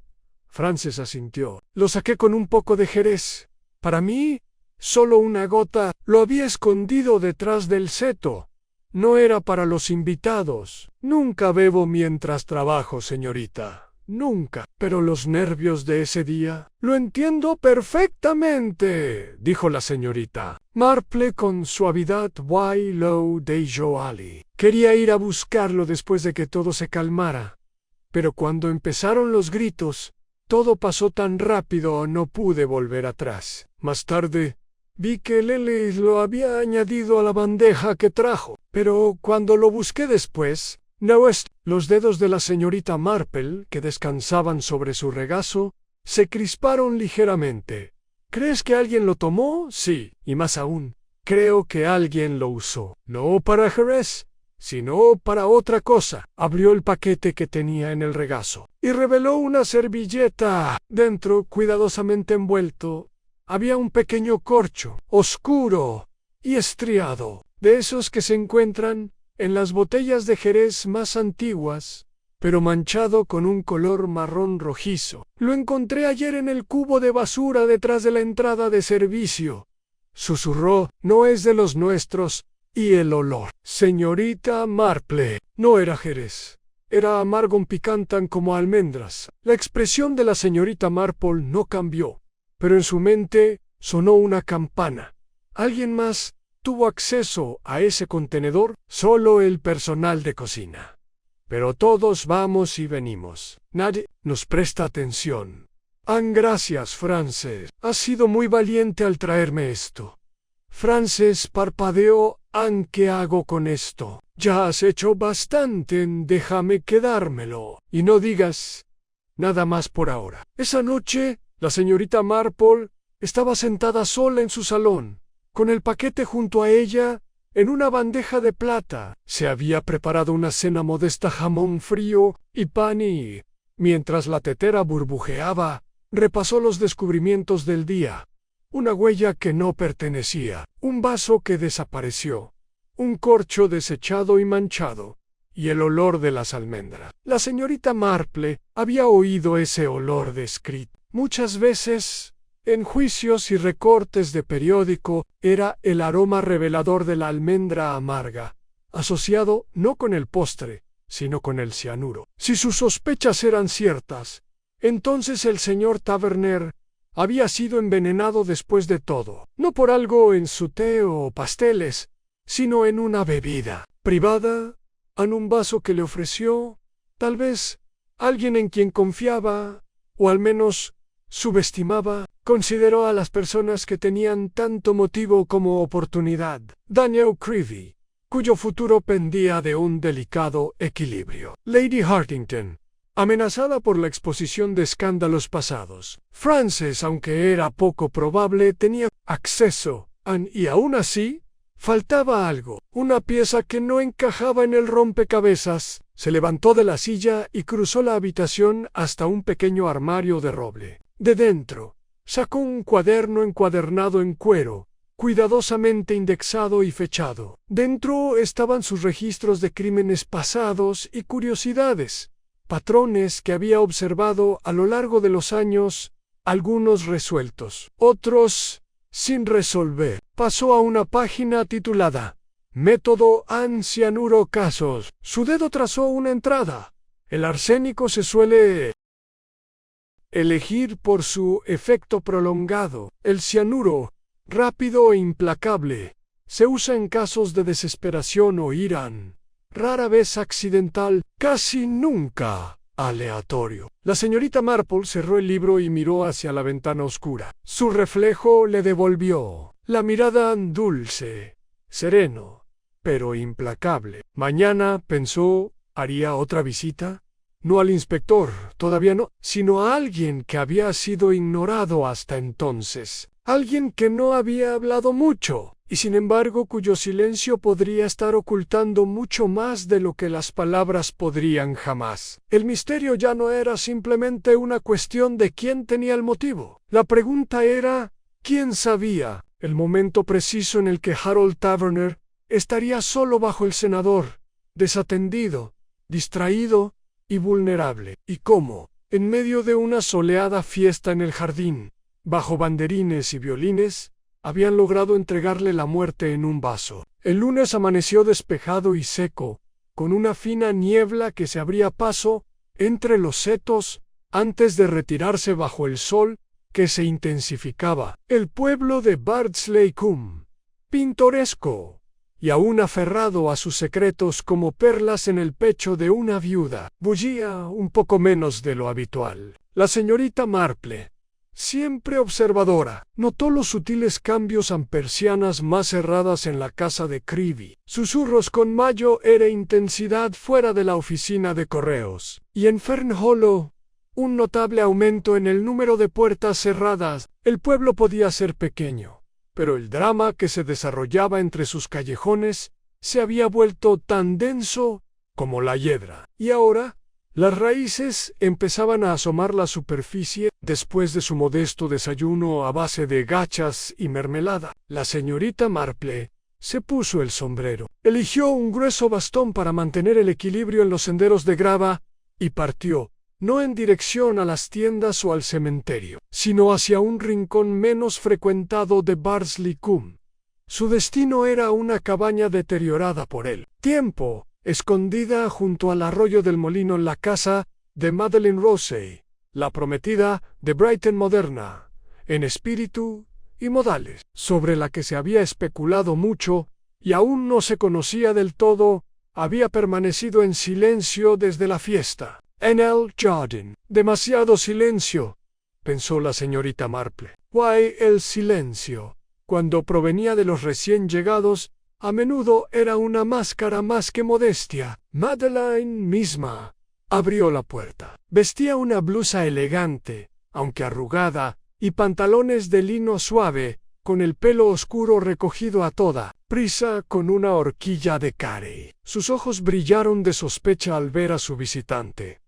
Frances asintió. Lo saqué con un poco de jerez. Para mí, solo una gota. Lo había escondido detrás del seto. No era para los invitados. Nunca bebo mientras trabajo, señorita. Nunca. Pero los nervios de ese día. Lo entiendo perfectamente, dijo la señorita Marple con suavidad. Why low de Joali. Quería ir a buscarlo después de que todo se calmara. Pero cuando empezaron los gritos, todo pasó tan rápido, no pude volver atrás. Más tarde, vi que Lely lo había añadido a la bandeja que trajo, pero cuando lo busqué después, no es. Los dedos de la señorita Marple, que descansaban sobre su regazo, se crisparon ligeramente. ¿Crees que alguien lo tomó? Sí, y más aún, creo que alguien lo usó. No para jerez, sino para otra cosa. Abrió el paquete que tenía en el regazo y reveló una servilleta. Dentro, cuidadosamente envuelto, había un pequeño corcho, oscuro y estriado, de esos que se encuentran en las botellas de jerez más antiguas, pero manchado con un color marrón rojizo. Lo encontré ayer en el cubo de basura detrás de la entrada de servicio. Susurró, no es de los nuestros, y el olor. Señorita Marple, no era jerez. Era amargo picantan como almendras. La expresión de la señorita Marple no cambió, pero en su mente sonó una campana. ¿Alguien más tuvo acceso a ese contenedor? Solo el personal de cocina. Pero todos vamos y venimos. Nadie nos presta atención. Gracias, Frances. Has sido muy valiente al traerme esto. Frances parpadeó. ¿Qué hago con esto? Ya has hecho bastante. Déjame quedármelo. Y no digas nada más por ahora. Esa noche, la señorita Marple estaba sentada sola en su salón, con el paquete junto a ella, en una bandeja de plata. Se había preparado una cena modesta: jamón frío y pan, y, mientras la tetera burbujeaba, repasó los descubrimientos del día. Una huella que no pertenecía, un vaso que desapareció, un corcho desechado y manchado, y el olor de las almendras. La señorita Marple había oído ese olor descrito muchas veces En juicios y recortes de periódico era el aroma revelador de la almendra amarga, asociado no con el postre, sino con el cianuro. Si sus sospechas eran ciertas, entonces el señor Taverner había sido envenenado después de todo, no por algo en su té o pasteles, sino en una bebida privada, en un vaso que le ofreció, tal vez, alguien en quien confiaba, o al menos subestimaba. Consideró a las personas que tenían tanto motivo como oportunidad. Daniel Creevy, cuyo futuro pendía de un delicado equilibrio. Lady Hartington, amenazada por la exposición de escándalos pasados. Frances, aunque era poco probable, tenía acceso, y aún así, faltaba algo, una pieza que no encajaba en el rompecabezas. Se levantó de la silla y cruzó la habitación hasta un pequeño armario de roble. De dentro, sacó un cuaderno encuadernado en cuero, cuidadosamente indexado y fechado. Dentro estaban sus registros de crímenes pasados y curiosidades, patrones que había observado a lo largo de los años, algunos resueltos, otros sin resolver. Pasó a una página titulada Método Cianuro Casos. Su dedo trazó una entrada. El arsénico se suele elegir por su efecto prolongado. El cianuro, rápido e implacable, se usa en casos de desesperación o ira, rara vez accidental, casi nunca aleatorio. La señorita Marple cerró el libro y miró hacia la ventana oscura. Su reflejo le devolvió la mirada dulce, sereno, pero implacable. Mañana, pensó, haría otra visita. No al inspector, todavía no, sino a alguien que había sido ignorado hasta entonces. Alguien que no había hablado mucho, y sin embargo cuyo silencio podría estar ocultando mucho más de lo que las palabras podrían jamás. El misterio ya no era simplemente una cuestión de quién tenía el motivo. La pregunta era, ¿quién sabía el momento preciso en el que Harold Taverner estaría solo bajo el cenador, desatendido, distraído y vulnerable? ¿Y cómo, en medio de una soleada fiesta en el jardín, bajo banderines y violines, habían logrado entregarle la muerte en un vaso? El lunes amaneció despejado y seco, con una fina niebla que se abría paso entre los setos antes de retirarse bajo el sol que se intensificaba. El pueblo de Bardsley-Cum, pintoresco y aún aferrado a sus secretos como perlas en el pecho de una viuda, bullía un poco menos de lo habitual. La señorita Marple, siempre observadora, notó los sutiles cambios en persianas más cerradas en la casa de Creevy. Susurros con mayor era intensidad fuera de la oficina de correos, y en Fern Hollow, un notable aumento en el número de puertas cerradas. El pueblo podía ser pequeño, pero el drama que se desarrollaba entre sus callejones se había vuelto tan denso como la hiedra. Y ahora, las raíces empezaban a asomar la superficie. Después de su modesto desayuno a base de gachas y mermelada, la señorita Marple se puso el sombrero, eligió un grueso bastón para mantener el equilibrio en los senderos de grava y partió, no en dirección a las tiendas o al cementerio, sino hacia un rincón menos frecuentado de Bardsley-Cum. Su destino era una cabaña deteriorada por el tiempo, escondida junto al arroyo del molino en la casa de Madeleine Rosey, la prometida de Brighton moderna, en espíritu y modales, sobre la que se había especulado mucho y aún no se conocía del todo. Había permanecido en silencio desde la fiesta. En el jardín. Demasiado silencio, pensó la señorita Marple. Guay, el silencio, cuando provenía de los recién llegados, a menudo era una máscara más que modestia. Madeleine misma abrió la puerta. Vestía una blusa elegante, aunque arrugada, y pantalones de lino suave, con el pelo oscuro recogido a toda prisa con una horquilla de carey. Sus ojos brillaron de sospecha al ver a su visitante.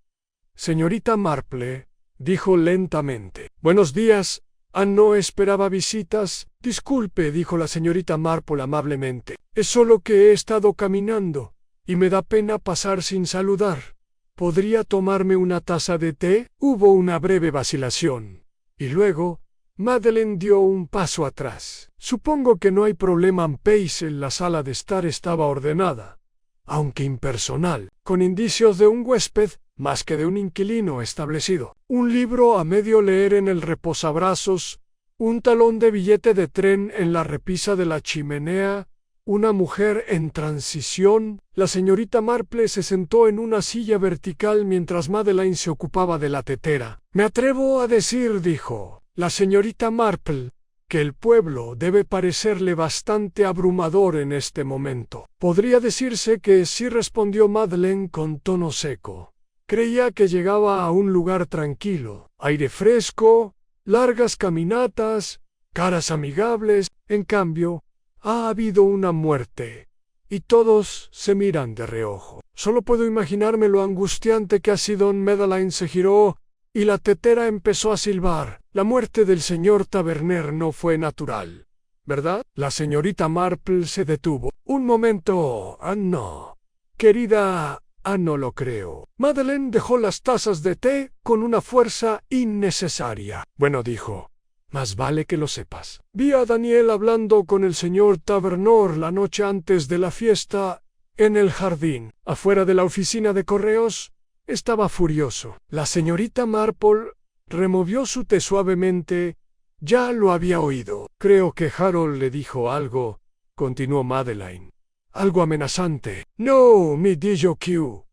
Señorita Marple, dijo lentamente. Buenos días. ¿No esperaba visitas? Disculpe, dijo la señorita Marple amablemente. Es solo que he estado caminando, y me da pena pasar sin saludar. ¿Podría tomarme una taza de té? Hubo una breve vacilación, y luego, Madeleine dio un paso atrás. Supongo que no hay problema. Pace en la sala de estar estaba ordenada, aunque impersonal, con indicios de un huésped, más que de un inquilino establecido. Un libro a medio leer en el reposabrazos, un talón de billete de tren en la repisa de la chimenea, una mujer en transición. La señorita Marple se sentó en una silla vertical mientras Madeleine se ocupaba de la tetera. «Me atrevo a decir», dijo la señorita Marple, «que el pueblo debe parecerle bastante abrumador en este momento». «Podría decirse que sí», respondió Madeleine con tono seco. Creía que llegaba a un lugar tranquilo, aire fresco, largas caminatas, caras amigables. En cambio, ha habido una muerte, y todos se miran de reojo. Solo puedo imaginarme lo angustiante que ha sido. Madeleine se giró y la tetera empezó a silbar. La muerte del señor Taverner no fue natural, ¿verdad? La señorita Marple se detuvo. Un momento. No. Querida, no lo creo. Madeleine dejó las tazas de té con una fuerza innecesaria. Bueno, dijo, más vale que lo sepas. Vi a Daniel hablando con el señor Taverner la noche antes de la fiesta en el jardín, afuera de la oficina de correos. Estaba furioso. La señorita Marple removió su té suavemente. Ya lo había oído. Creo que Harold le dijo algo, continuó Madeleine. Algo amenazante. No, mi dijo Q.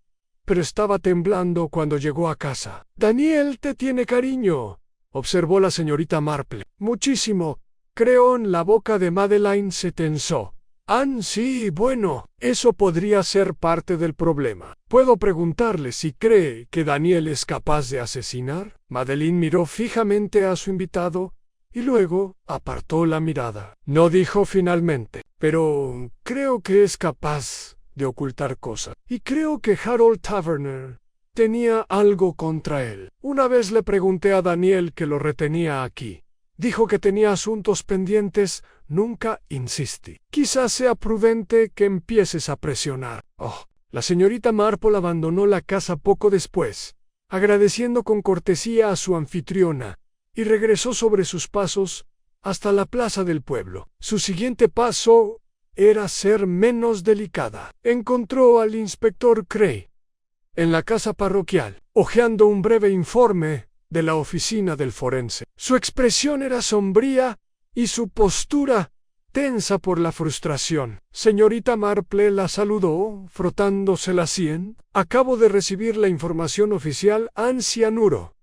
Pero estaba temblando cuando llegó a casa. Daniel te tiene cariño, observó la señorita Marple. Muchísimo. Creo en la boca de Madeleine se tensó. Sí, bueno, eso podría ser parte del problema. ¿Puedo preguntarle si cree que Daniel es capaz de asesinar? Madeleine miró fijamente a su invitado y luego apartó la mirada. No dijo finalmente, pero creo que es capaz de ocultar cosas. Y creo que Harold Taverner tenía algo contra él. Una vez le pregunté a Daniel que lo retenía aquí. Dijo que tenía asuntos pendientes. Nunca insistí. Quizás sea prudente que empieces a presionar. La señorita Marple abandonó la casa poco después, agradeciendo con cortesía a su anfitriona, y regresó sobre sus pasos hasta la plaza del pueblo. Su siguiente paso era ser menos delicada. Encontró al inspector Cray en la casa parroquial, hojeando un breve informe de la oficina del forense. Su expresión era sombría y su postura tensa por la frustración. Señorita Marple la saludó, frotándose la sien. Acabo de recibir la información oficial. Cianuro.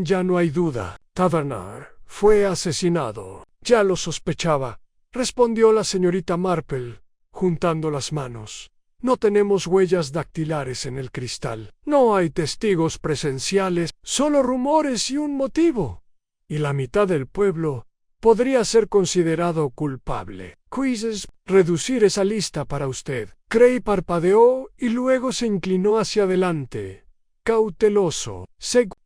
Ya no hay duda. Taverner fue asesinado. Ya lo sospechaba, respondió la señorita Marple, juntando las manos. No tenemos huellas dactilares en el cristal. No hay testigos presenciales, solo rumores y un motivo. Y la mitad del pueblo podría ser considerado culpable. Quizzes, reducir esa lista para usted. Cray parpadeó y luego se inclinó hacia adelante, cauteloso.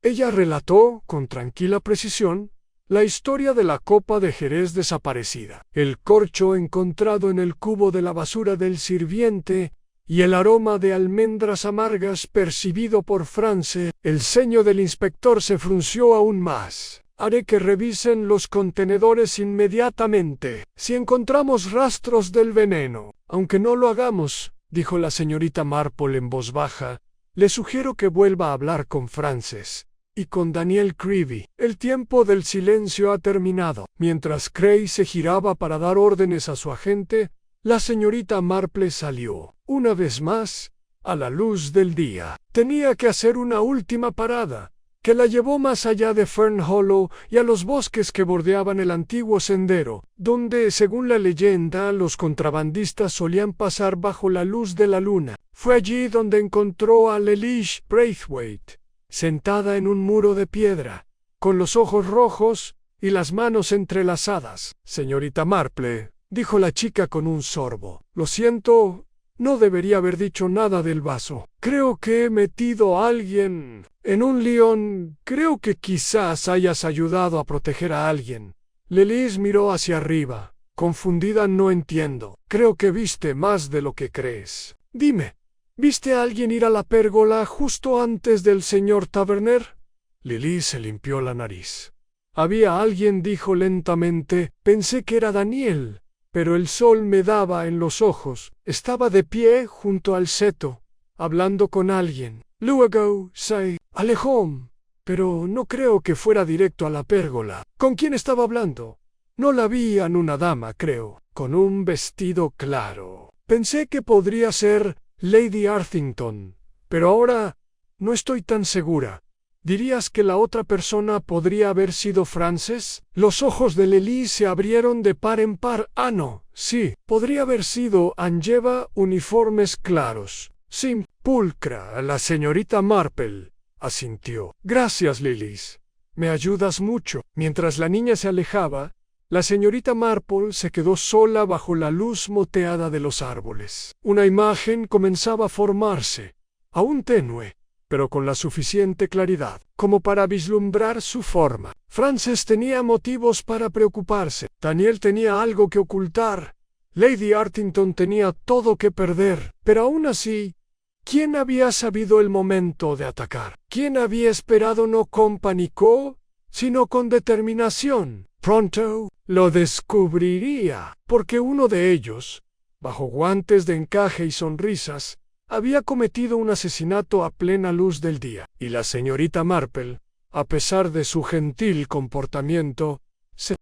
Ella relató, con tranquila precisión, la historia de la copa de Jerez desaparecida, el corcho encontrado en el cubo de la basura del sirviente y el aroma de almendras amargas percibido por France. El ceño del inspector se frunció aún más. Haré que revisen los contenedores inmediatamente. Si encontramos rastros del veneno. Aunque no lo hagamos, dijo la señorita Marple en voz baja, le sugiero que vuelva a hablar con Frances y con Daniel Creevy. El tiempo del silencio ha terminado. Mientras Cray se giraba para dar órdenes a su agente, la señorita Marple salió, una vez más, a la luz del día. Tenía que hacer una última parada, que la llevó más allá de Fern Hollow y a los bosques que bordeaban el antiguo sendero, donde, según la leyenda, los contrabandistas solían pasar bajo la luz de la luna. Fue allí donde encontró a Lelish Braithwaite, sentada en un muro de piedra, con los ojos rojos y las manos entrelazadas. Señorita Marple, dijo la chica con un sorbo. Lo siento, no debería haber dicho nada del vaso. Creo que he metido a alguien en un lío. Creo que quizás hayas ayudado a proteger a alguien. Lelish miró hacia arriba. Confundida. No entiendo. Creo que viste más de lo que crees. Dime, ¿viste a alguien ir a la pérgola justo antes del señor Taverner? Lelish se limpió la nariz. Había alguien, dijo lentamente. Pensé que era Daniel, pero el sol me daba en los ojos. Estaba de pie junto al seto, hablando con alguien. Luego se alejó, pero no creo que fuera directo a la pérgola. ¿Con quién estaba hablando? No la vi en una dama, creo, con un vestido claro. Pensé que podría ser Lady Arthington, pero ahora no estoy tan segura. ¿Dirías que la otra persona podría haber sido Frances? Los ojos de Lily se abrieron de par en par. Ah, no, sí, podría haber sido. Lleva uniformes claros. Sí, pulcra, la señorita Marple, asintió. Gracias, Lillis. Me ayudas mucho. Mientras la niña se alejaba, la señorita Marple se quedó sola bajo la luz moteada de los árboles. Una imagen comenzaba a formarse, aún tenue, pero con la suficiente claridad como para vislumbrar su forma. Frances tenía motivos para preocuparse. Daniel tenía algo que ocultar. Lady Arthington tenía todo que perder. Pero aún así, ¿quién había sabido el momento de atacar? ¿Quién había esperado no con pánico, sino con determinación? Pronto lo descubriría, porque uno de ellos, bajo guantes de encaje y sonrisas, había cometido un asesinato a plena luz del día, y la señorita Marple, a pesar de su gentil comportamiento, se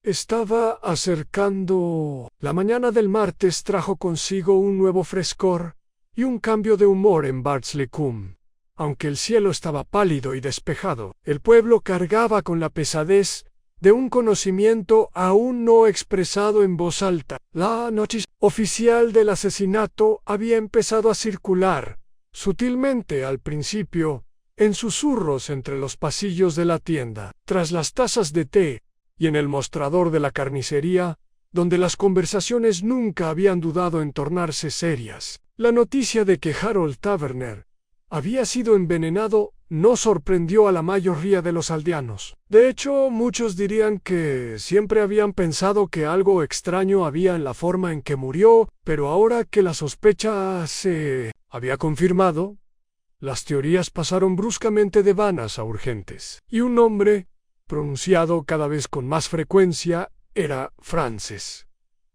estaba acercando. La mañana del martes trajo consigo un nuevo frescor y un cambio de humor en Bardslicum. Aunque el cielo estaba pálido y despejado, el pueblo cargaba con la pesadez de un conocimiento aún no expresado en voz alta. La noticia oficial del asesinato había empezado a circular, sutilmente al principio, en susurros entre los pasillos de la tienda, tras las tazas de té, y en el mostrador de la carnicería, donde las conversaciones nunca habían dudado en tornarse serias. La noticia de que Harold Taverner había sido envenenado no sorprendió a la mayoría de los aldeanos. De hecho, muchos dirían que siempre habían pensado que algo extraño había en la forma en que murió, pero ahora que la sospecha se había confirmado, las teorías pasaron bruscamente de vanas a urgentes. Y un nombre, pronunciado cada vez con más frecuencia, era Frances.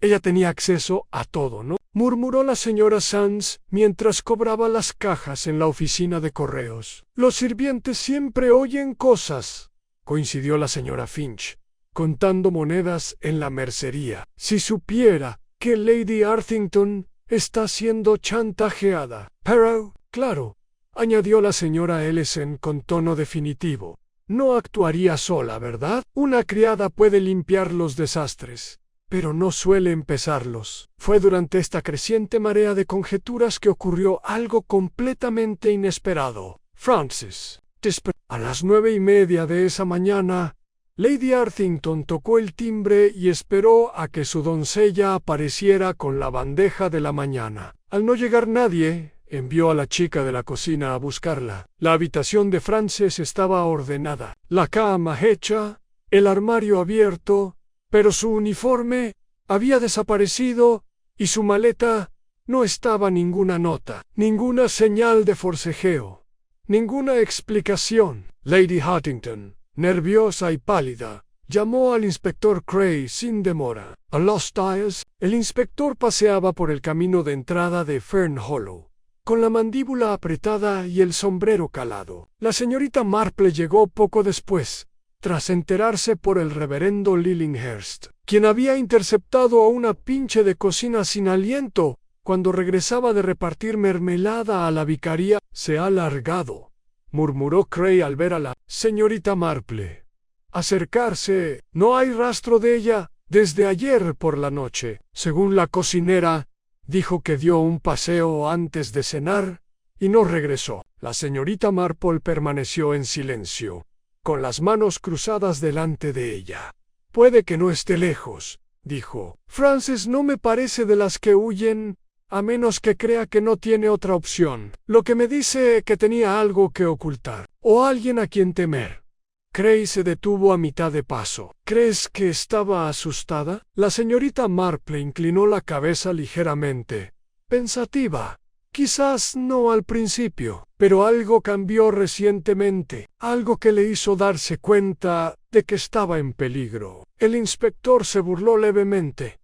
Ella tenía acceso a todo, ¿no? Murmuró la señora Sands mientras cobraba las cajas en la oficina de correos. Los sirvientes siempre oyen cosas, coincidió la señora Finch, contando monedas en la mercería. Si supiera que Lady Arthington está siendo chantajeada. Pero, claro, añadió la señora Ellison con tono definitivo, no actuaría sola, ¿verdad? Una criada puede limpiar los desastres, pero no suele empezarlos. Fue durante esta creciente marea de conjeturas que ocurrió algo completamente inesperado. Frances despertó. A las 9:30 de esa mañana, Lady Arthington tocó el timbre y esperó a que su doncella apareciera con la bandeja de la mañana. Al no llegar nadie, envió a la chica de la cocina a buscarla. La habitación de Frances estaba ordenada, la cama hecha, el armario abierto, pero su uniforme había desaparecido y su maleta no estaba ninguna nota, ninguna señal de forcejeo, ninguna explicación. Lady Huntington, nerviosa y pálida, llamó al inspector Cray sin demora. A Lost Isles, el inspector paseaba por el camino de entrada de Fern Hollow, con la mandíbula apretada y el sombrero calado. La señorita Marple llegó poco después, tras enterarse por el reverendo Lillinghurst, quien había interceptado a una pinche de cocina sin aliento cuando regresaba de repartir mermelada a la vicaría. Se ha largado, murmuró Cray al ver a la señorita Marple acercarse. No hay rastro de ella desde ayer por la noche. Según la cocinera, dijo que dio un paseo antes de cenar y no regresó. La señorita Marple permaneció en silencio, con las manos cruzadas delante de ella. Puede que no esté lejos, dijo. Frances no me parece de las que huyen, a menos que crea que no tiene otra opción. Lo que me dice que tenía algo que ocultar, o alguien a quien temer. Cray se detuvo a mitad de paso. ¿Crees que estaba asustada? La señorita Marple inclinó la cabeza ligeramente, pensativa. Quizás no al principio, pero algo cambió recientemente, algo que le hizo darse cuenta de que estaba en peligro. El inspector se burló levemente.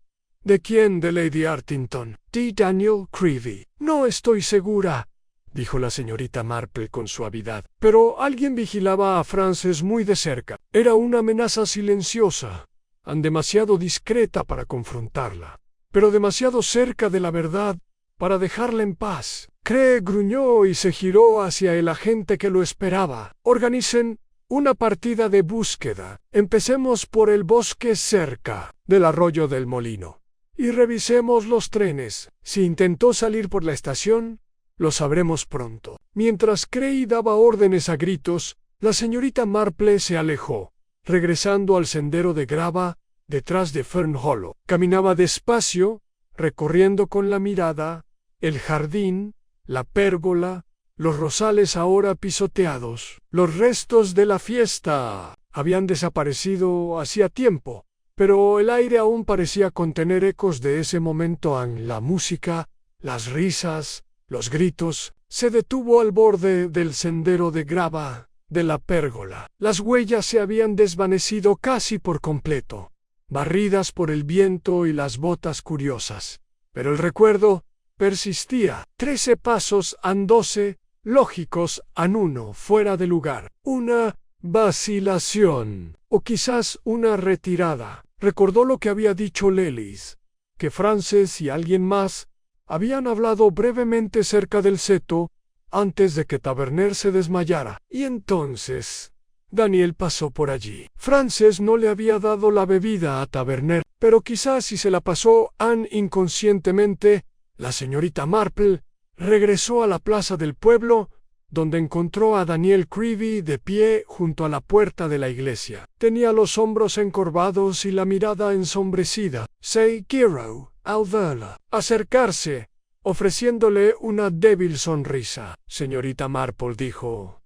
¿De quién? De Lady Artington. De Daniel Creevy. No estoy segura, dijo la señorita Marple con suavidad, pero alguien vigilaba a Frances muy de cerca. Era una amenaza silenciosa, demasiado discreta para confrontarla, pero demasiado cerca de la verdad para dejarla en paz. Cree gruñó y se giró hacia el agente que lo esperaba. Organicen una partida de búsqueda. Empecemos por el bosque cerca del arroyo del molino. Y revisemos los trenes. Si intentó salir por la estación, lo sabremos pronto. Mientras Cray daba órdenes a gritos, la señorita Marple se alejó, regresando al sendero de grava detrás de Fern Hollow. Caminaba despacio, recorriendo con la mirada el jardín, la pérgola, los rosales ahora pisoteados. Los restos de la fiesta habían desaparecido hacía tiempo, pero el aire aún parecía contener ecos de ese momento. La música, las risas, los gritos. Se detuvo al borde del sendero de grava de la pérgola. Las huellas se habían desvanecido casi por completo, barridas por el viento y las botas curiosas. Pero el recuerdo persistía. 13 pasos andóse, lógicos uno, fuera de lugar. Una vacilación, o quizás una retirada. Recordó lo que había dicho Lelis, que Frances y alguien más habían hablado brevemente cerca del seto antes de que Taverner se desmayara. Y entonces Daniel pasó por allí. Frances no le había dado la bebida a Taverner, pero quizás si se la pasó inconscientemente, la señorita Marple regresó a la plaza del pueblo, donde encontró a Daniel Creevy de pie junto a la puerta de la iglesia. Tenía los hombros encorvados y la mirada ensombrecida. Se quiero al verla acercarse, ofreciéndole una débil sonrisa. Señorita Marple dijo: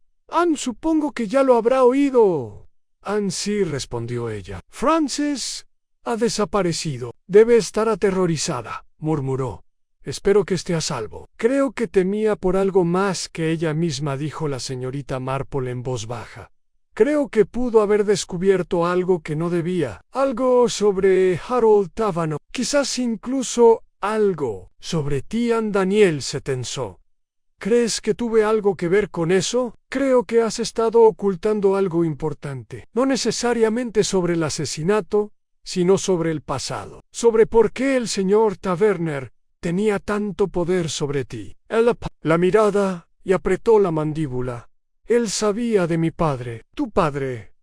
supongo que ya lo habrá oído. Sí, respondió ella. Frances ha desaparecido. Debe estar aterrorizada, murmuró. Espero que esté a salvo. Creo que temía por algo más que ella misma, dijo la señorita Marple en voz baja. Creo que pudo haber descubierto algo que no debía. Algo sobre Harold Tavano. Quizás incluso algo sobre Tian. Daniel se tensó. ¿Crees que tuve algo que ver con eso? Creo que has estado ocultando algo importante. No necesariamente sobre el asesinato, sino sobre el pasado. Sobre por qué el señor Taverner tenía tanto poder sobre ti. Él la mirada y apretó la mandíbula. Él sabía de mi padre. ¿Tu padre?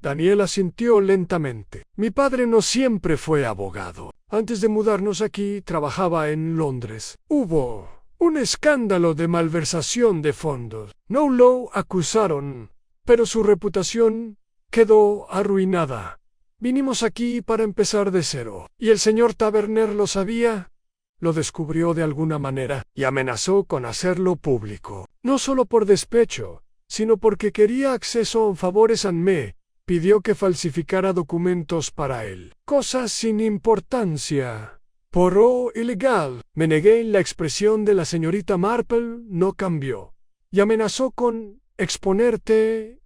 Daniel asintió lentamente. Mi padre no siempre fue abogado. Antes de mudarnos aquí, trabajaba en Londres. Hubo un escándalo de malversación de fondos. No lo acusaron, pero su reputación quedó arruinada. Vinimos aquí para empezar de cero. ¿Y el señor Taverner lo sabía? Lo descubrió de alguna manera y amenazó con hacerlo público. No solo por despecho, sino porque quería acceso a favores. Me pidió que falsificara documentos para él. Cosas sin importancia. Porro ilegal. Me negué. La expresión de la señorita Marple no cambió. Y amenazó con exponerte.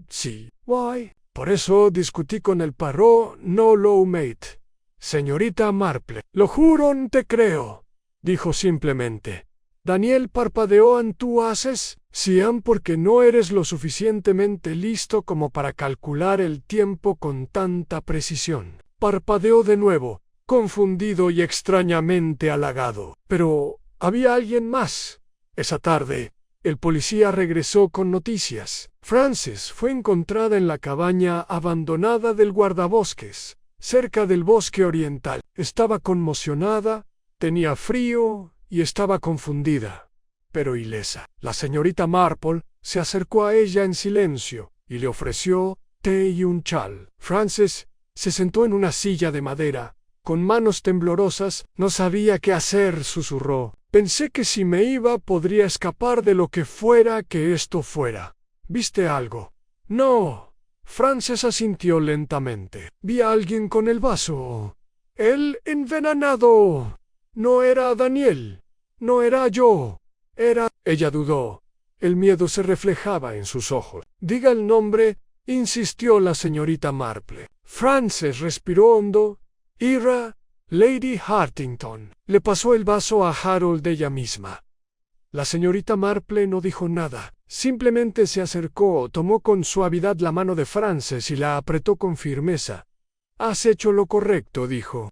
Sí. Why? Por eso discutí con el Poirot, no Lowmate. Señorita Marple, lo juro, no te creo, dijo simplemente. Daniel parpadeó. ¿Tú haces? Sí, porque no eres lo suficientemente listo como para calcular el tiempo con tanta precisión. Parpadeó de nuevo, confundido y extrañamente halagado. Pero había alguien más. Esa tarde, el policía regresó con noticias. Frances fue encontrada en la cabaña abandonada del guardabosques, cerca del bosque oriental. Estaba conmocionada, tenía frío y estaba confundida, pero ilesa. La señorita Marple se acercó a ella en silencio y le ofreció té y un chal. Frances se sentó en una silla de madera, con manos temblorosas. No sabía qué hacer, susurró. Pensé que si me iba podría escapar de lo que fuera que esto fuera. ¿Viste algo? No. Frances asintió lentamente. Vi a alguien con el vaso. El envenenado. No era Daniel. No era yo. Era. Ella dudó. El miedo se reflejaba en sus ojos. Diga el nombre, insistió la señorita Marple. Frances respiró hondo. Era Lady Hartington. Le pasó el vaso a Harold ella misma. La señorita Marple no dijo nada. Simplemente se acercó, tomó con suavidad la mano de Frances y la apretó con firmeza. «Has hecho lo correcto», dijo.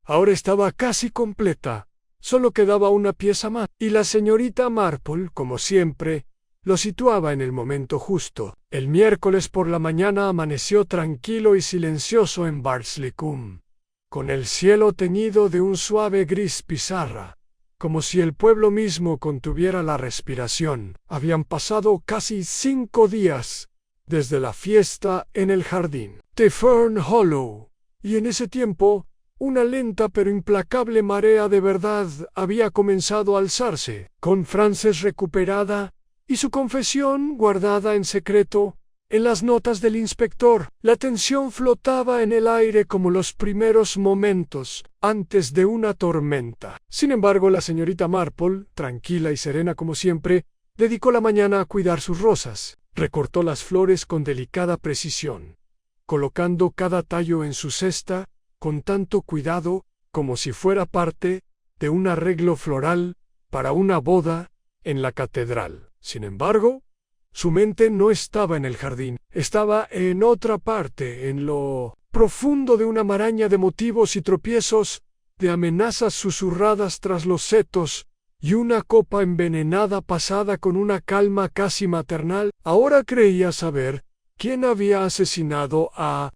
Ahora estaba casi completa. Solo quedaba una pieza más. Y la señorita Marple, como siempre, lo situaba en el momento justo. El miércoles por la mañana amaneció tranquilo y silencioso en Bardslicum, con el cielo teñido de un suave gris pizarra, como si el pueblo mismo contuviera la respiración. Habían pasado casi 5 días desde la fiesta en el jardín de Fern Hollow, y en ese tiempo una lenta pero implacable marea de verdad había comenzado a alzarse. Con Frances recuperada y su confesión guardada en secreto en las notas del inspector, la tensión flotaba en el aire como los primeros momentos antes de una tormenta. Sin embargo, la señorita Marple, tranquila y serena como siempre, dedicó la mañana a cuidar sus rosas. Recortó las flores con delicada precisión, colocando cada tallo en su cesta con tanto cuidado como si fuera parte de un arreglo floral para una boda en la catedral. Sin embargo, su mente no estaba en el jardín, estaba en otra parte, en lo profundo de una maraña de motivos y tropiezos, de amenazas susurradas tras los setos, y una copa envenenada pasada con una calma casi maternal. Ahora creía saber quién había asesinado a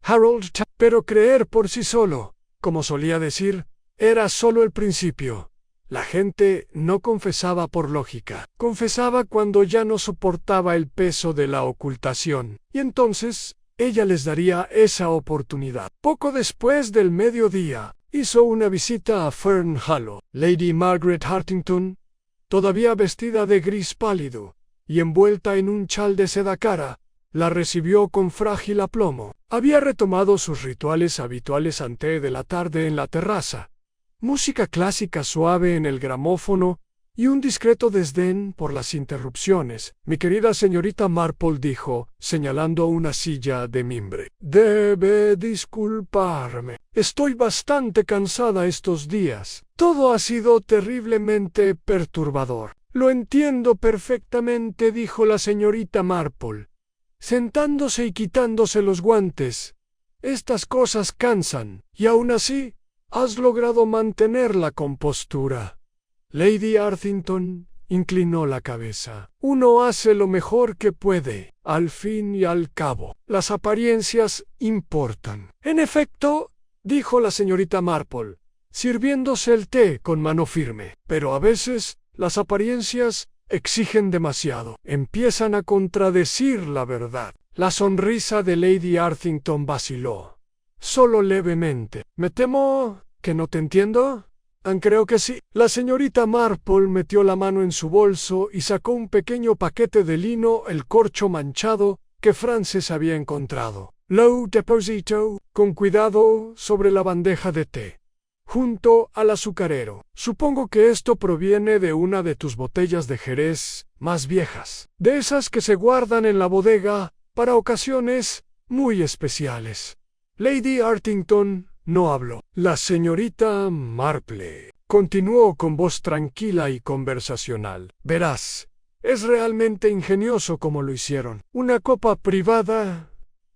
Harold, pero creer por sí solo, como solía decir, era solo el principio. La gente no confesaba por lógica, confesaba cuando ya no soportaba el peso de la ocultación, y entonces ella les daría esa oportunidad. Poco después del mediodía, hizo una visita a Fern Hollow. Lady Margaret Hartington, todavía vestida de gris pálido y envuelta en un chal de seda cara, la recibió con frágil aplomo. Había retomado sus rituales habituales antes de la tarde en la terraza. Música clásica suave en el gramófono y un discreto desdén por las interrupciones. Mi querida señorita Marple dijo, señalando una silla de mimbre. Debe disculparme. Estoy bastante cansada estos días. Todo ha sido terriblemente perturbador. Lo entiendo perfectamente, dijo la señorita Marple, sentándose y quitándose los guantes. Estas cosas cansan, y aún así has logrado mantener la compostura. Lady Hartington inclinó la cabeza. Uno hace lo mejor que puede. Al fin y al cabo, las apariencias importan. En efecto, dijo la señorita Marple, sirviéndose el té con mano firme. Pero a veces las apariencias exigen demasiado. Empiezan a contradecir la verdad. La sonrisa de Lady Hartington vaciló. Solo levemente. ¿Me temo que no te entiendo? Creo que sí. La señorita Marple metió la mano en su bolso y sacó un pequeño paquete de lino, el corcho manchado, que Frances había encontrado. Lo depositó con cuidado sobre la bandeja de té, junto al azucarero. Supongo que esto proviene de una de tus botellas de Jerez más viejas, de esas que se guardan en la bodega para ocasiones muy especiales. Lady Hartington no habló. La señorita Marple continuó con voz tranquila y conversacional. Verás, es realmente ingenioso como lo hicieron. Una copa privada,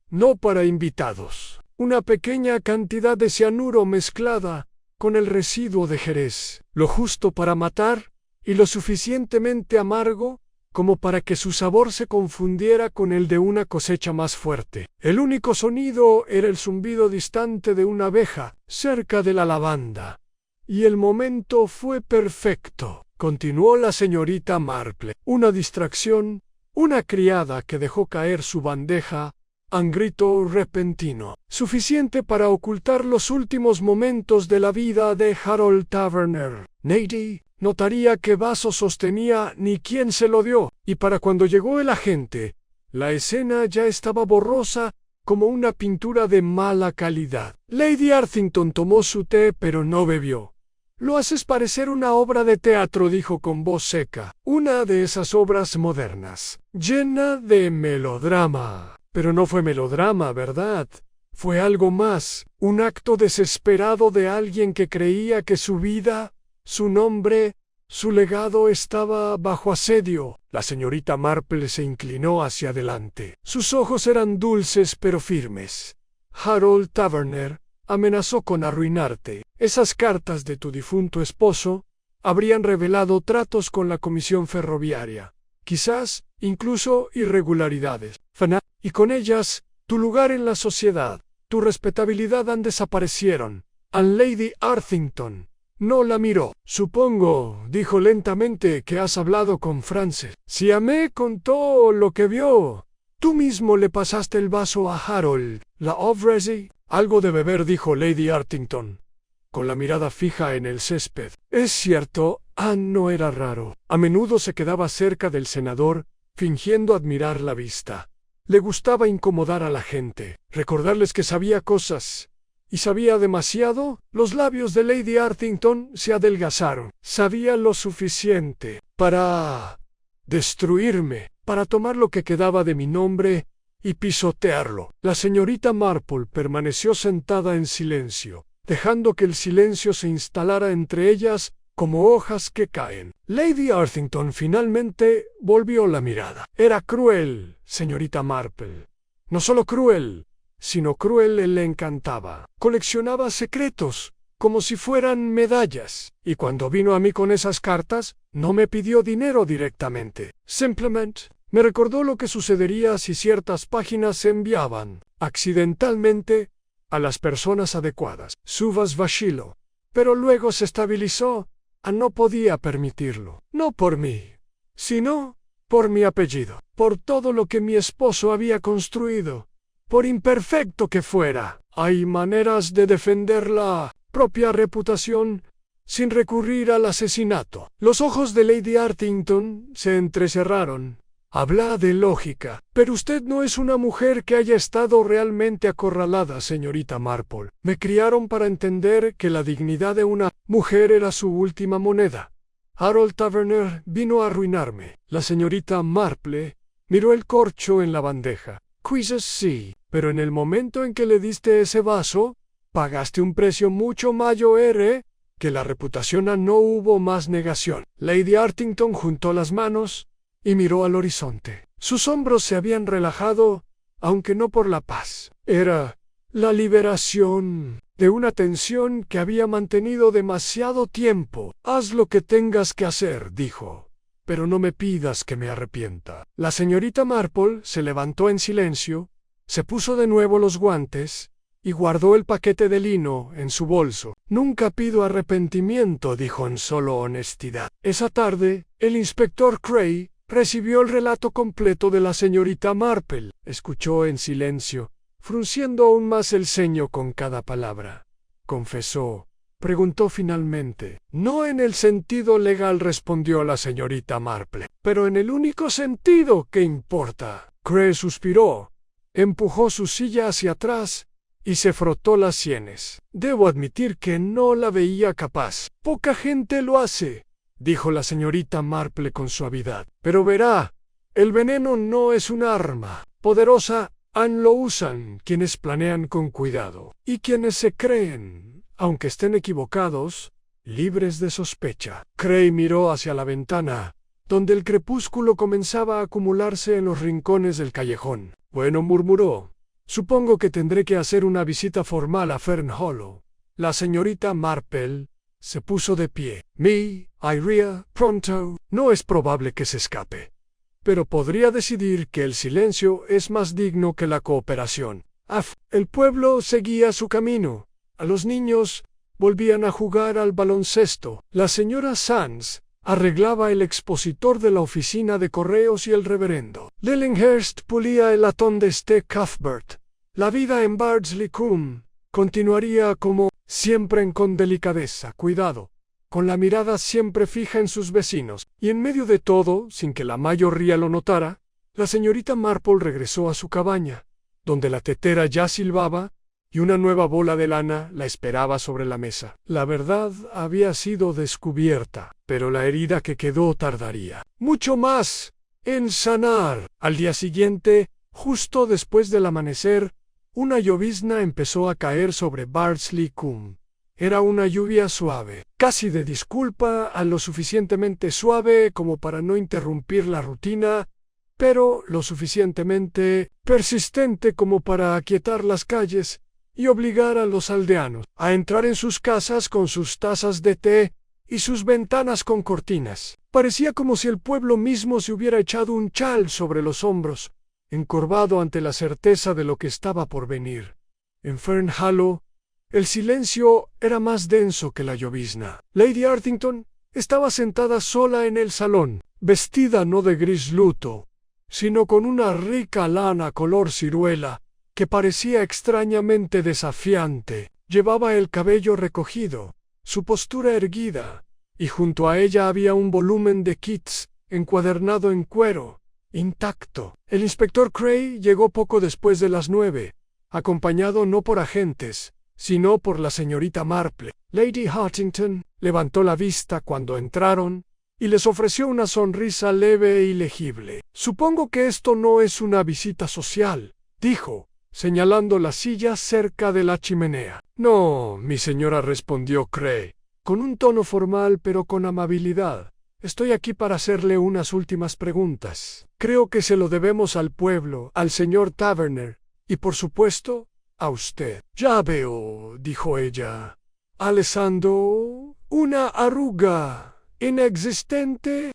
no para invitados. Una pequeña cantidad de cianuro mezclada con el residuo de Jerez, lo justo para matar y lo suficientemente amargo como para que su sabor se confundiera con el de una cosecha más fuerte. El único sonido era el zumbido distante de una abeja cerca de la lavanda. Y el momento fue perfecto, continuó la señorita Marple. Una distracción, una criada que dejó caer su bandeja, un grito repentino, suficiente para ocultar los últimos momentos de la vida de Harold Taverner. Nadie notaría qué vaso sostenía ni quién se lo dio, y para cuando llegó el agente, la escena ya estaba borrosa como una pintura de mala calidad. Lady Hartington tomó su té pero no bebió. Lo haces parecer una obra de teatro, dijo con voz seca. Una de esas obras modernas, llena de melodrama. Pero no fue melodrama, ¿verdad? Fue algo más, un acto desesperado de alguien que creía que su vida, su nombre, su legado estaba bajo asedio. La señorita Marple se inclinó hacia adelante. Sus ojos eran dulces pero firmes. Harold Taverner amenazó con arruinarte. Esas cartas de tu difunto esposo habrían revelado tratos con la comisión ferroviaria, quizás incluso irregularidades. Y con ellas, tu lugar en la sociedad, tu respetabilidad desaparecieron. And Lady Arthington no la miró. Supongo, dijo lentamente, que has hablado con Frances. Si me contó lo que vio. Tú mismo le pasaste el vaso a Harold. ¿La Oversea? Algo de beber, dijo Lady Arthington, con la mirada fija en el césped. Es cierto, Anne no era raro. A menudo se quedaba cerca del senador, fingiendo admirar la vista. Le gustaba incomodar a la gente, recordarles que sabía cosas. ¿Y sabía demasiado? Los labios de Lady Arthington se adelgazaron. Sabía lo suficiente para destruirme, para tomar lo que quedaba de mi nombre y pisotearlo. La señorita Marple permaneció sentada en silencio, dejando que el silencio se instalara entre ellas como hojas que caen. Lady Arthington finalmente volvió la mirada. Era cruel, señorita Marple. No solo cruel, sino cruel le encantaba. Coleccionaba secretos, como si fueran medallas. Y cuando vino a mí con esas cartas, no me pidió dinero directamente. Simplemente me recordó lo que sucedería si ciertas páginas se enviaban, accidentalmente, a las personas adecuadas. Subas vaciló, pero luego se estabilizó. No podía permitirlo. No por mí, sino por mi apellido, por todo lo que mi esposo había construido, por imperfecto que fuera. Hay maneras de defender la propia reputación sin recurrir al asesinato. Los ojos de Lady Arthington se entrecerraron. Habla de lógica. Pero usted no es una mujer que haya estado realmente acorralada, señorita Marple. Me criaron para entender que la dignidad de una mujer era su última moneda. Harold Taverner vino a arruinarme. La señorita Marple miró el corcho en la bandeja. Quizás sí, pero en el momento en que le diste ese vaso, pagaste un precio mucho mayor que la reputación. No hubo más negación. Lady Arthington juntó las manos y miró al horizonte. Sus hombros se habían relajado, aunque no por la paz. Era la liberación de una tensión que había mantenido demasiado tiempo. Haz lo que tengas que hacer, dijo, pero no me pidas que me arrepienta. La señorita Marple se levantó en silencio, se puso de nuevo los guantes y guardó el paquete de lino en su bolso. Nunca pido arrepentimiento, dijo en solo honestidad. Esa tarde, el inspector Cray recibió el relato completo de la señorita Marple. Escuchó en silencio, frunciendo aún más el ceño con cada palabra. Confesó. Preguntó finalmente. No en el sentido legal, respondió la señorita Marple, pero en el único sentido que importa. Cray suspiró, empujó su silla hacia atrás y se frotó las sienes. Debo admitir que no la veía capaz. Poca gente lo hace, dijo la señorita Marple con suavidad. Pero verá, el veneno no es un arma poderosa. Lo usan quienes planean con cuidado y quienes se creen, aunque estén equivocados, libres de sospecha. Cray miró hacia la ventana, donde el crepúsculo comenzaba a acumularse en los rincones del callejón. Bueno, murmuró. Supongo que tendré que hacer una visita formal a Fern Hollow. La señorita Marple se puso de pie. Iría pronto. No es probable que se escape, pero podría decidir que el silencio es más digno que la cooperación. El pueblo seguía su camino. A los niños volvían a jugar al baloncesto. La señora Sands arreglaba el expositor de la oficina de correos y el reverendo Lillinghurst pulía el latón de Cuthbert. La vida en Bardsley Coombe continuaría como siempre, con delicadeza, cuidado, con la mirada siempre fija en sus vecinos. Y en medio de todo, sin que la mayoría lo notara, la señorita Marple regresó a su cabaña, donde la tetera ya silbaba y una nueva bola de lana la esperaba sobre la mesa. La verdad había sido descubierta, pero la herida que quedó tardaría mucho más en sanar. Al día siguiente, justo después del amanecer, una llovizna empezó a caer sobre Bardsley Coombe. Era una lluvia suave, casi de disculpa, a lo suficientemente suave como para no interrumpir la rutina, pero lo suficientemente persistente como para aquietar las calles y obligar a los aldeanos a entrar en sus casas con sus tazas de té y sus ventanas con cortinas. Parecía como si el pueblo mismo se hubiera echado un chal sobre los hombros, encorvado ante la certeza de lo que estaba por venir. En Fernhallow, el silencio era más denso que la llovizna. Lady Arthington estaba sentada sola en el salón, vestida no de gris luto, sino con una rica lana color ciruela, que parecía extrañamente desafiante. Llevaba el cabello recogido, su postura erguida, y junto a ella había un volumen de Keats encuadernado en cuero, intacto. El inspector Cray llegó poco después de las 9, acompañado no por agentes, sino por la señorita Marple. Lady Hartington levantó la vista cuando entraron y les ofreció una sonrisa leve e ilegible. «Supongo que esto no es una visita social», dijo, señalando la silla cerca de la chimenea. «No, mi señora», respondió Cray, con un tono formal pero con amabilidad. «Estoy aquí para hacerle unas últimas preguntas. Creo que se lo debemos al pueblo, al señor Taverner, y por supuesto, a usted». «Ya veo», dijo ella, alzando una arruga inexistente.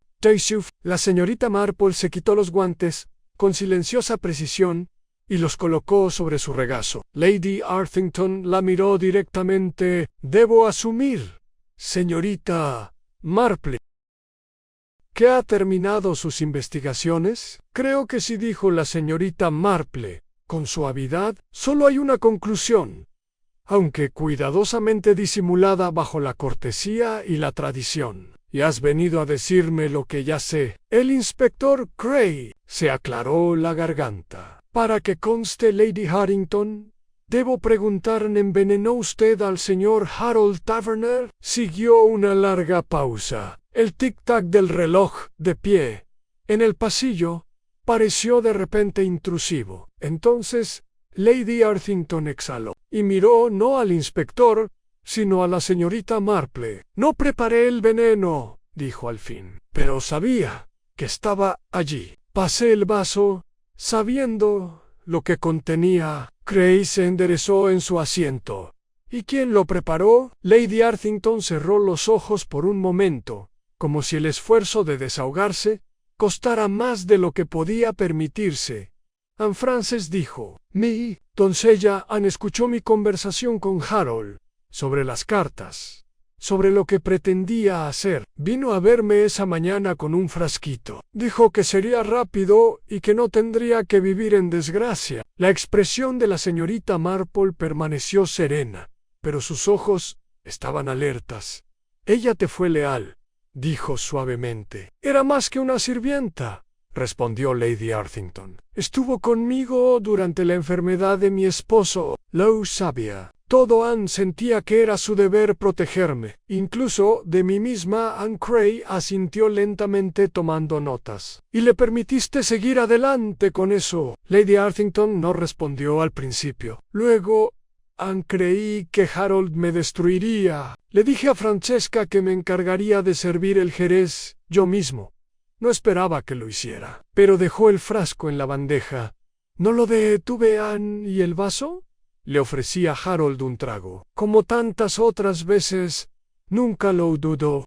La señorita Marple se quitó los guantes con silenciosa precisión y los colocó sobre su regazo. Lady Arthington la miró directamente. «Debo asumir, señorita Marple, ¿que ha terminado sus investigaciones?» «Creo que sí», dijo la señorita Marple con suavidad. «Solo hay una conclusión, aunque cuidadosamente disimulada bajo la cortesía y la tradición. Y has venido a decirme lo que ya sé». El inspector Cray se aclaró la garganta. «Para que conste, Lady Hartington, debo preguntar, ¿envenenó usted al señor Harold Taverner?» Siguió una larga pausa. El tic-tac del reloj de pie en el pasillo pareció de repente intrusivo. Entonces Lady Arthington exhaló y miró no al inspector, sino a la señorita Marple. «No preparé el veneno», dijo al fin, «pero sabía que estaba allí. Pasé el vaso, sabiendo lo que contenía». Cray se enderezó en su asiento. «¿Y quién lo preparó?» Lady Arthington cerró los ojos por un momento, como si el esfuerzo de desahogarse costara más de lo que podía permitirse. Anne Frances dijo: «Mi doncella Anne escuchó mi conversación con Harold sobre las cartas, sobre lo que pretendía hacer. Vino a verme esa mañana con un frasquito. Dijo que sería rápido y que no tendría que vivir en desgracia». La expresión de la señorita Marple permaneció serena, pero sus ojos estaban alertas. «Ella te fue leal», dijo suavemente. «Era más que una sirvienta», respondió Lady Arthington. «Estuvo conmigo durante la enfermedad de mi esposo». Lo sabía. Todo Anne sentía que era su deber protegerme. Incluso de mí misma. Anne Cray asintió lentamente tomando notas. «¿Y le permitiste seguir adelante con eso?» Lady Arthington no respondió al principio. «Luego, Anne, creí que Harold me destruiría. Le dije a Francesca que me encargaría de servir el jerez yo mismo. No esperaba que lo hiciera, pero dejó el frasco en la bandeja. ¿No lo detuve, Anne, y el vaso?» Le ofrecí a Harold un trago. «Como tantas otras veces, nunca lo dudó.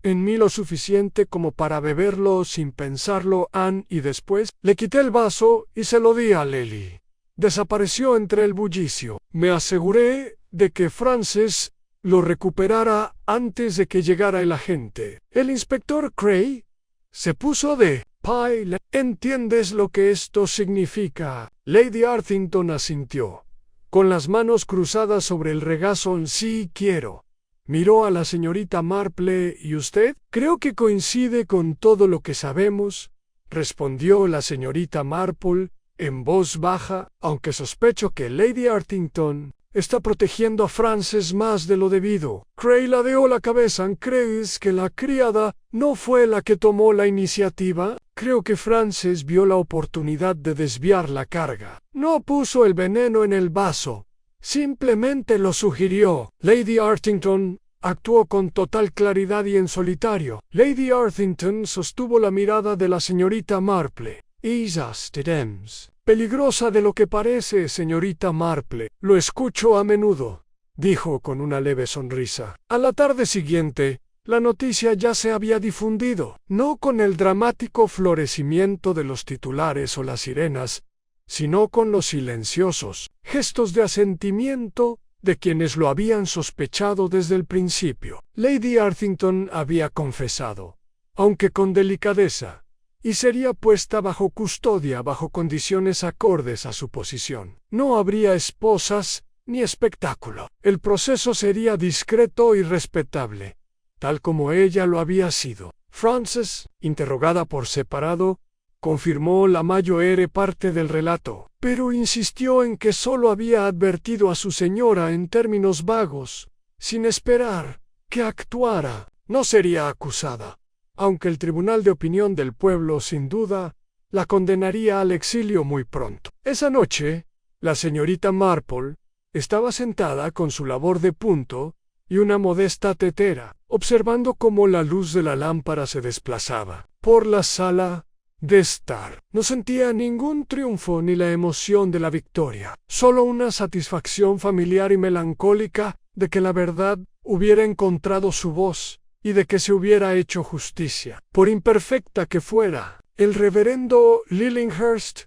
En mí lo suficiente como para beberlo sin pensarlo, Anne, y después le quité el vaso y se lo di a Lily. Desapareció entre el bullicio. Me aseguré de que Frances lo recuperara antes de que llegara el agente». El inspector Cray se puso de pie. «¿Entiendes lo que esto significa?» Lady Arthington asintió, con las manos cruzadas sobre el regazo. «Sí, quiero». Miró a la señorita Marple. «¿Y usted?» «Creo que coincide con todo lo que sabemos», respondió la señorita Marple en voz baja, aunque sospecho que Lady Arthington está protegiendo a Frances más de lo debido. Cray ladeó la cabeza. ¿Crees que la criada no fue la que tomó la iniciativa? Creo que Frances vio la oportunidad de desviar la carga. No puso el veneno en el vaso. Simplemente lo sugirió. Lady Arthington actuó con total claridad y en solitario. Lady Arthington sostuvo la mirada de la señorita Marple. Isas Tedems. Peligrosa de lo que parece, señorita Marple. Lo escucho a menudo, dijo con una leve sonrisa. A la tarde siguiente, la noticia ya se había difundido, no con el dramático florecimiento de los titulares o las sirenas, sino con los silenciosos gestos de asentimiento de quienes lo habían sospechado desde el principio. Lady Arthington había confesado, aunque con delicadeza, y sería puesta bajo custodia bajo condiciones acordes a su posición. No habría esposas ni espectáculo. El proceso sería discreto y respetable, tal como ella lo había sido. Frances, interrogada por separado, confirmó la mayor parte del relato, pero insistió en que solo había advertido a su señora en términos vagos, sin esperar que actuara. No sería acusada, aunque el tribunal de opinión del pueblo sin duda la condenaría al exilio muy pronto. Esa noche, la señorita Marple estaba sentada con su labor de punto y una modesta tetera, observando cómo la luz de la lámpara se desplazaba por la sala de estar. No sentía ningún triunfo ni la emoción de la victoria, solo una satisfacción familiar y melancólica de que la verdad hubiera encontrado su voz y de que se hubiera hecho justicia. Por imperfecta que fuera, el reverendo Lillinghurst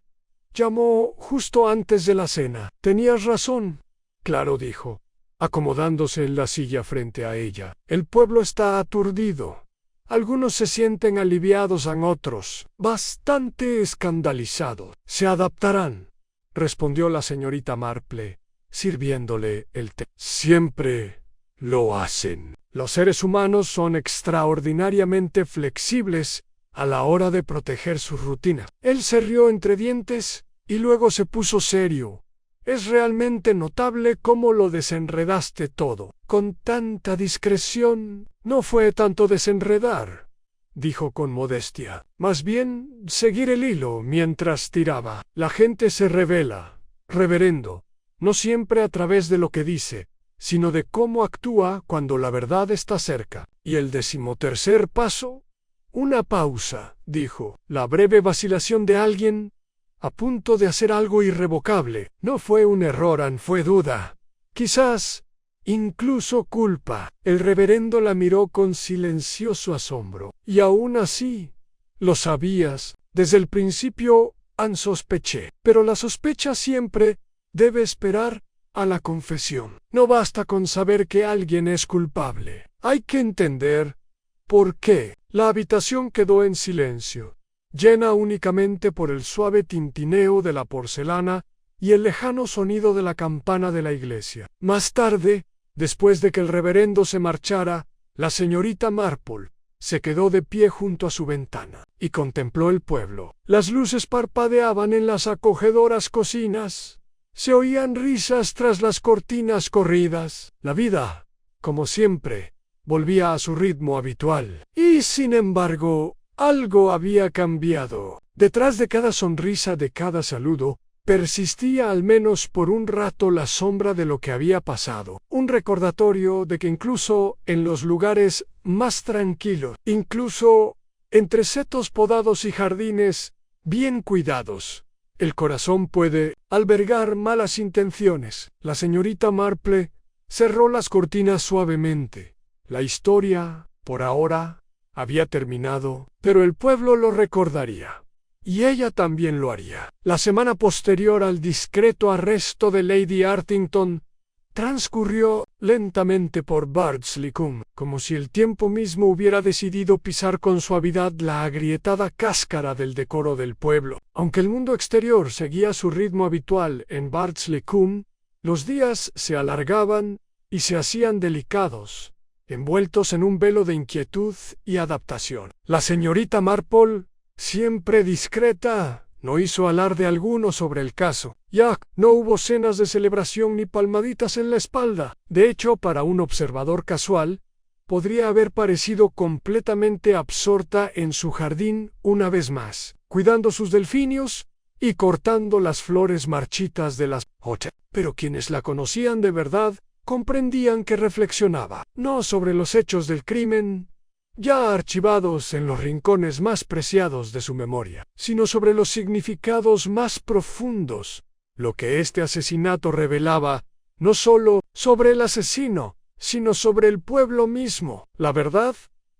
llamó justo antes de la cena. Tenías razón, claro, dijo, acomodándose en la silla frente a ella. El pueblo está aturdido. Algunos se sienten aliviados, otros bastante escandalizados. Se adaptarán, respondió la señorita Marple, sirviéndole el té. Siempre lo hacen. Los seres humanos son extraordinariamente flexibles a la hora de proteger su rutina. Él se rió entre dientes y luego se puso serio. Es realmente notable cómo lo desenredaste todo. Con tanta discreción. No fue tanto desenredar, dijo con modestia. Más bien, seguir el hilo mientras tiraba. La gente se revela, reverendo, no siempre a través de lo que dice, sino de cómo actúa cuando la verdad está cerca. ¿Y el 13º paso? Una pausa, dijo. La breve vacilación de alguien a punto de hacer algo irrevocable. No fue un error, fue duda. Quizás, incluso culpa. El reverendo la miró con silencioso asombro. Y aún así, lo sabías. Desde el principio, sospeché. Pero la sospecha siempre debe esperar a la confesión. No basta con saber que alguien es culpable. Hay que entender por qué. La habitación quedó en silencio, llena únicamente por el suave tintineo de la porcelana y el lejano sonido de la campana de la iglesia. Más tarde, después de que el reverendo se marchara, la señorita Marple se quedó de pie junto a su ventana y contempló el pueblo. Las luces parpadeaban en las acogedoras cocinas. Se oían risas tras las cortinas corridas. La vida, como siempre, volvía a su ritmo habitual. Y sin embargo, algo había cambiado. Detrás de cada sonrisa, de cada saludo, persistía al menos por un rato la sombra de lo que había pasado. Un recordatorio de que incluso en los lugares más tranquilos, incluso entre setos podados y jardines bien cuidados, el corazón puede albergar malas intenciones. La señorita Marple cerró las cortinas suavemente. La historia, por ahora, había terminado, pero el pueblo lo recordaría. Y ella también lo haría. La semana posterior al discreto arresto de Lady Arthington transcurrió lentamente por Bardslicum, como si el tiempo mismo hubiera decidido pisar con suavidad la agrietada cáscara del decoro del pueblo. Aunque el mundo exterior seguía su ritmo habitual en Bardslicum, los días se alargaban y se hacían delicados, envueltos en un velo de inquietud y adaptación. La señorita Marple, siempre discreta, No hizo alarde alguno sobre el caso. Ya no hubo cenas de celebración ni palmaditas en la espalda. De hecho, para un observador casual, podría haber parecido completamente absorta en su jardín una vez más, cuidando sus delfinios y cortando las flores marchitas de las hojas. Pero quienes la conocían de verdad comprendían que reflexionaba, no sobre los hechos del crimen, ya archivados en los rincones más preciados de su memoria, sino sobre los significados más profundos, lo que este asesinato revelaba, no solo sobre el asesino, sino sobre el pueblo mismo. La verdad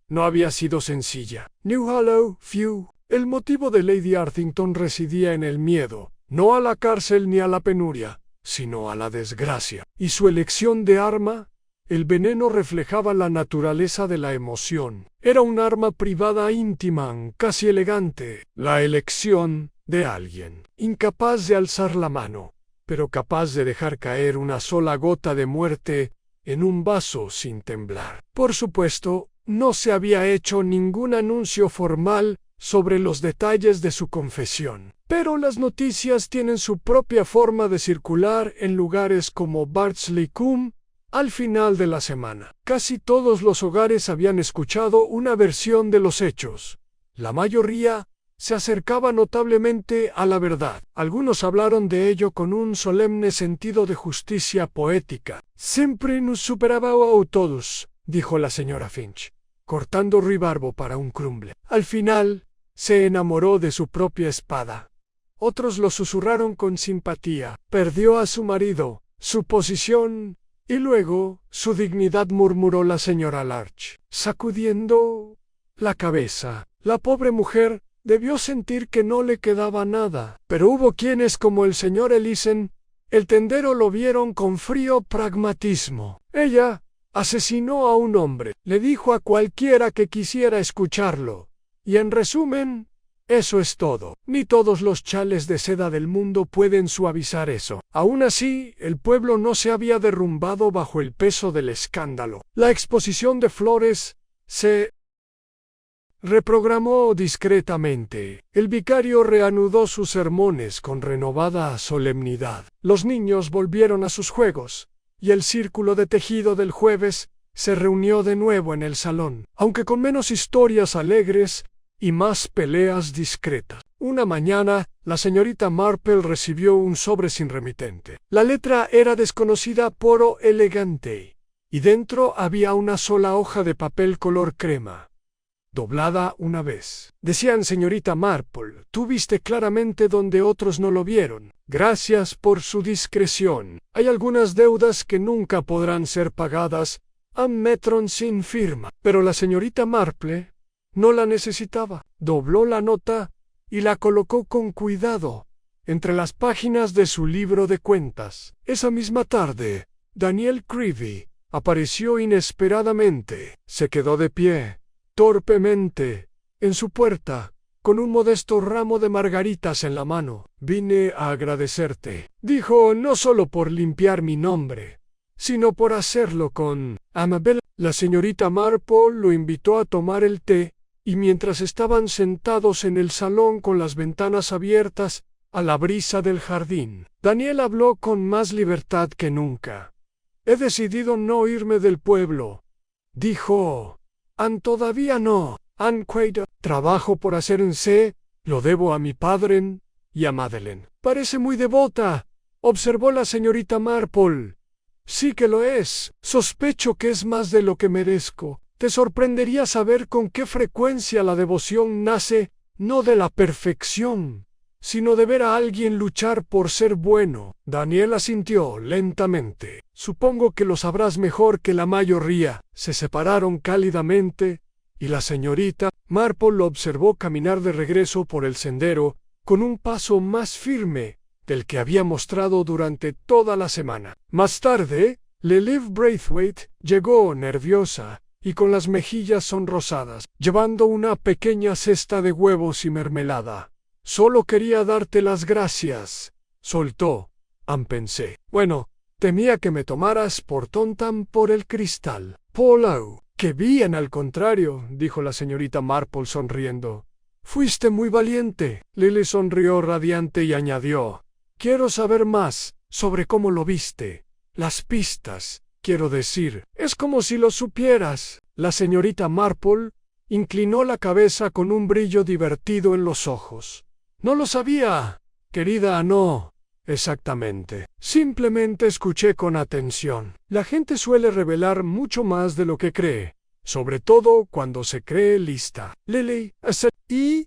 no había sido sencilla. New Hollow, Few. El motivo de Lady Arthington residía en el miedo, no a la cárcel ni a la penuria, sino a la desgracia. Y su elección de arma, el veneno reflejaba la naturaleza de la emoción. Era un arma privada íntima, casi elegante. La elección de alguien, incapaz de alzar la mano, pero capaz de dejar caer una sola gota de muerte en un vaso sin temblar. Por supuesto, no se había hecho ningún anuncio formal sobre los detalles de su confesión. Pero las noticias tienen su propia forma de circular en lugares como Bardsley Coombe al final de la semana. Casi todos los hogares habían escuchado una versión de los hechos. La mayoría se acercaba notablemente a la verdad. Algunos hablaron de ello con un solemne sentido de justicia poética. «Siempre nos superaba a todos», dijo la señora Finch, cortando ruibarbo para un crumble. Al final, se enamoró de su propia espada. Otros lo susurraron con simpatía. Perdió a su marido, su posición y luego su dignidad, murmuró la señora Larch, sacudiendo la cabeza. La pobre mujer debió sentir que no le quedaba nada. Pero hubo quienes, como el señor Ellison, el tendero, lo vieron con frío pragmatismo. Ella asesinó a un hombre, le dijo a cualquiera que quisiera escucharlo. Y en resumen, eso es todo. Ni todos los chales de seda del mundo pueden suavizar eso. Aún así, el pueblo no se había derrumbado bajo el peso del escándalo. La exposición de flores se reprogramó discretamente. El vicario reanudó sus sermones con renovada solemnidad. Los niños volvieron a sus juegos, y el círculo de tejido del jueves se reunió de nuevo en el salón, aunque con menos historias alegres y más peleas discretas. Una mañana, la señorita Marple recibió un sobre sin remitente. La letra era desconocida, poro elegante, y dentro había una sola hoja de papel color crema, doblada una vez. Decían: señorita Marple, tú viste claramente donde otros no lo vieron. Gracias por su discreción. Hay algunas deudas que nunca podrán ser pagadas a metron sin firma. Pero la señorita Marple no la necesitaba. Dobló la nota y la colocó con cuidado entre las páginas de su libro de cuentas. Esa misma tarde, Daniel Creevy apareció inesperadamente. Se quedó de pie, torpemente, en su puerta, con un modesto ramo de margaritas en la mano. «Vine a agradecerte», dijo, «no solo por limpiar mi nombre, sino por hacerlo con amabilidad». La señorita Marple lo invitó a tomar el té, y mientras estaban sentados en el salón con las ventanas abiertas a la brisa del jardín, Daniel habló con más libertad que nunca. «He decidido no irme del pueblo», dijo. «Todavía no. Trabajo por hacer en C. Lo debo a mi padre y a Madeleine». «Parece muy devota», observó la señorita Marple. «Sí que lo es. Sospecho que es más de lo que merezco. Te sorprendería saber con qué frecuencia la devoción nace no de la perfección, sino de ver a alguien luchar por ser bueno». Daniel asintió lentamente. «Supongo que lo sabrás mejor que la mayoría». Se separaron cálidamente, y la señorita Marple lo observó caminar de regreso por el sendero con un paso más firme del que había mostrado durante toda la semana. Más tarde, Lilith Braithwaite llegó nerviosa y con las mejillas sonrosadas, llevando una pequeña cesta de huevos y mermelada. «Solo quería darte las gracias», soltó. Pensé. «Bueno, temía que me tomaras por tonta por el cristal». «Polo, ¡qué bien, al contrario!», dijo la señorita Marple sonriendo. Fuiste muy valiente. Lily sonrió radiante y añadió, quiero saber más sobre cómo lo viste. Las pistas, quiero decir. Es como si lo supieras. La señorita Marple inclinó la cabeza con un brillo divertido en los ojos. No lo sabía, querida, no. Exactamente. Simplemente escuché con atención. La gente suele revelar mucho más de lo que cree, sobre todo cuando se cree lista. Lily, y,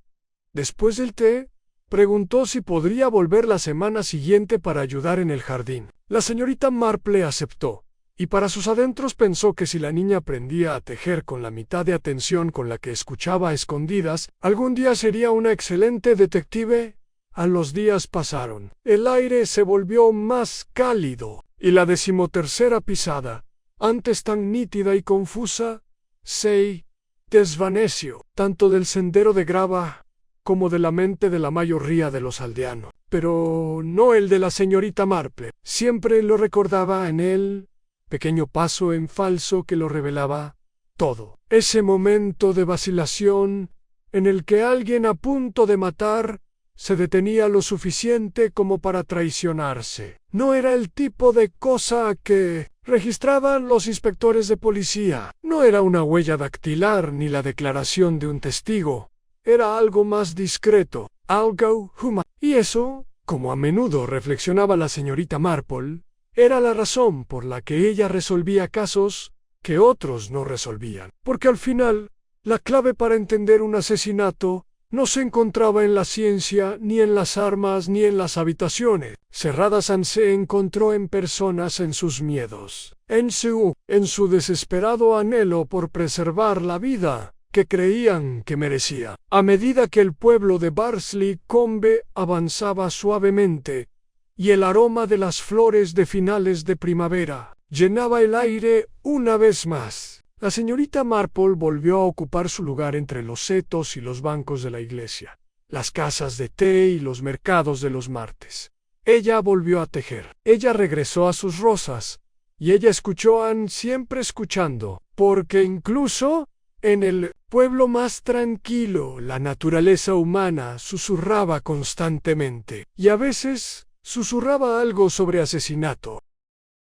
después del té, preguntó si podría volver la semana siguiente para ayudar en el jardín. La señorita Marple aceptó, y para sus adentros pensó que si la niña aprendía a tejer con la mitad de atención con la que escuchaba a escondidas, algún día sería una excelente detective. A los días pasaron. El aire se volvió más cálido, y la 13ª pisada, antes tan nítida y confusa, se desvaneció, tanto del sendero de grava como de la mente de la mayoría de los aldeanos. Pero no el de la señorita Marple. Siempre lo recordaba en él, pequeño paso en falso que lo revelaba todo. Ese momento de vacilación en el que alguien a punto de matar se detenía lo suficiente como para traicionarse. No era el tipo de cosa que registraban los inspectores de policía. No era una huella dactilar ni la declaración de un testigo. Era algo más discreto, algo humano. Y eso, como a menudo reflexionaba la señorita Marple, era la razón por la que ella resolvía casos que otros no resolvían. Porque al final, la clave para entender un asesinato no se encontraba en la ciencia, ni en las armas, ni en las habitaciones cerradas. Se encontró en personas, en sus miedos, en su desesperado anhelo por preservar la vida que creían que merecía. A medida que el pueblo de Barnsley-Combe avanzaba suavemente, y el aroma de las flores de finales de primavera llenaba el aire una vez más, la señorita Marple volvió a ocupar su lugar entre los setos y los bancos de la iglesia, las casas de té y los mercados de los martes. Ella volvió a tejer. Ella regresó a sus rosas, y ella escuchó siempre escuchando, porque incluso en el pueblo más tranquilo la naturaleza humana susurraba constantemente, y a veces susurraba algo sobre asesinato.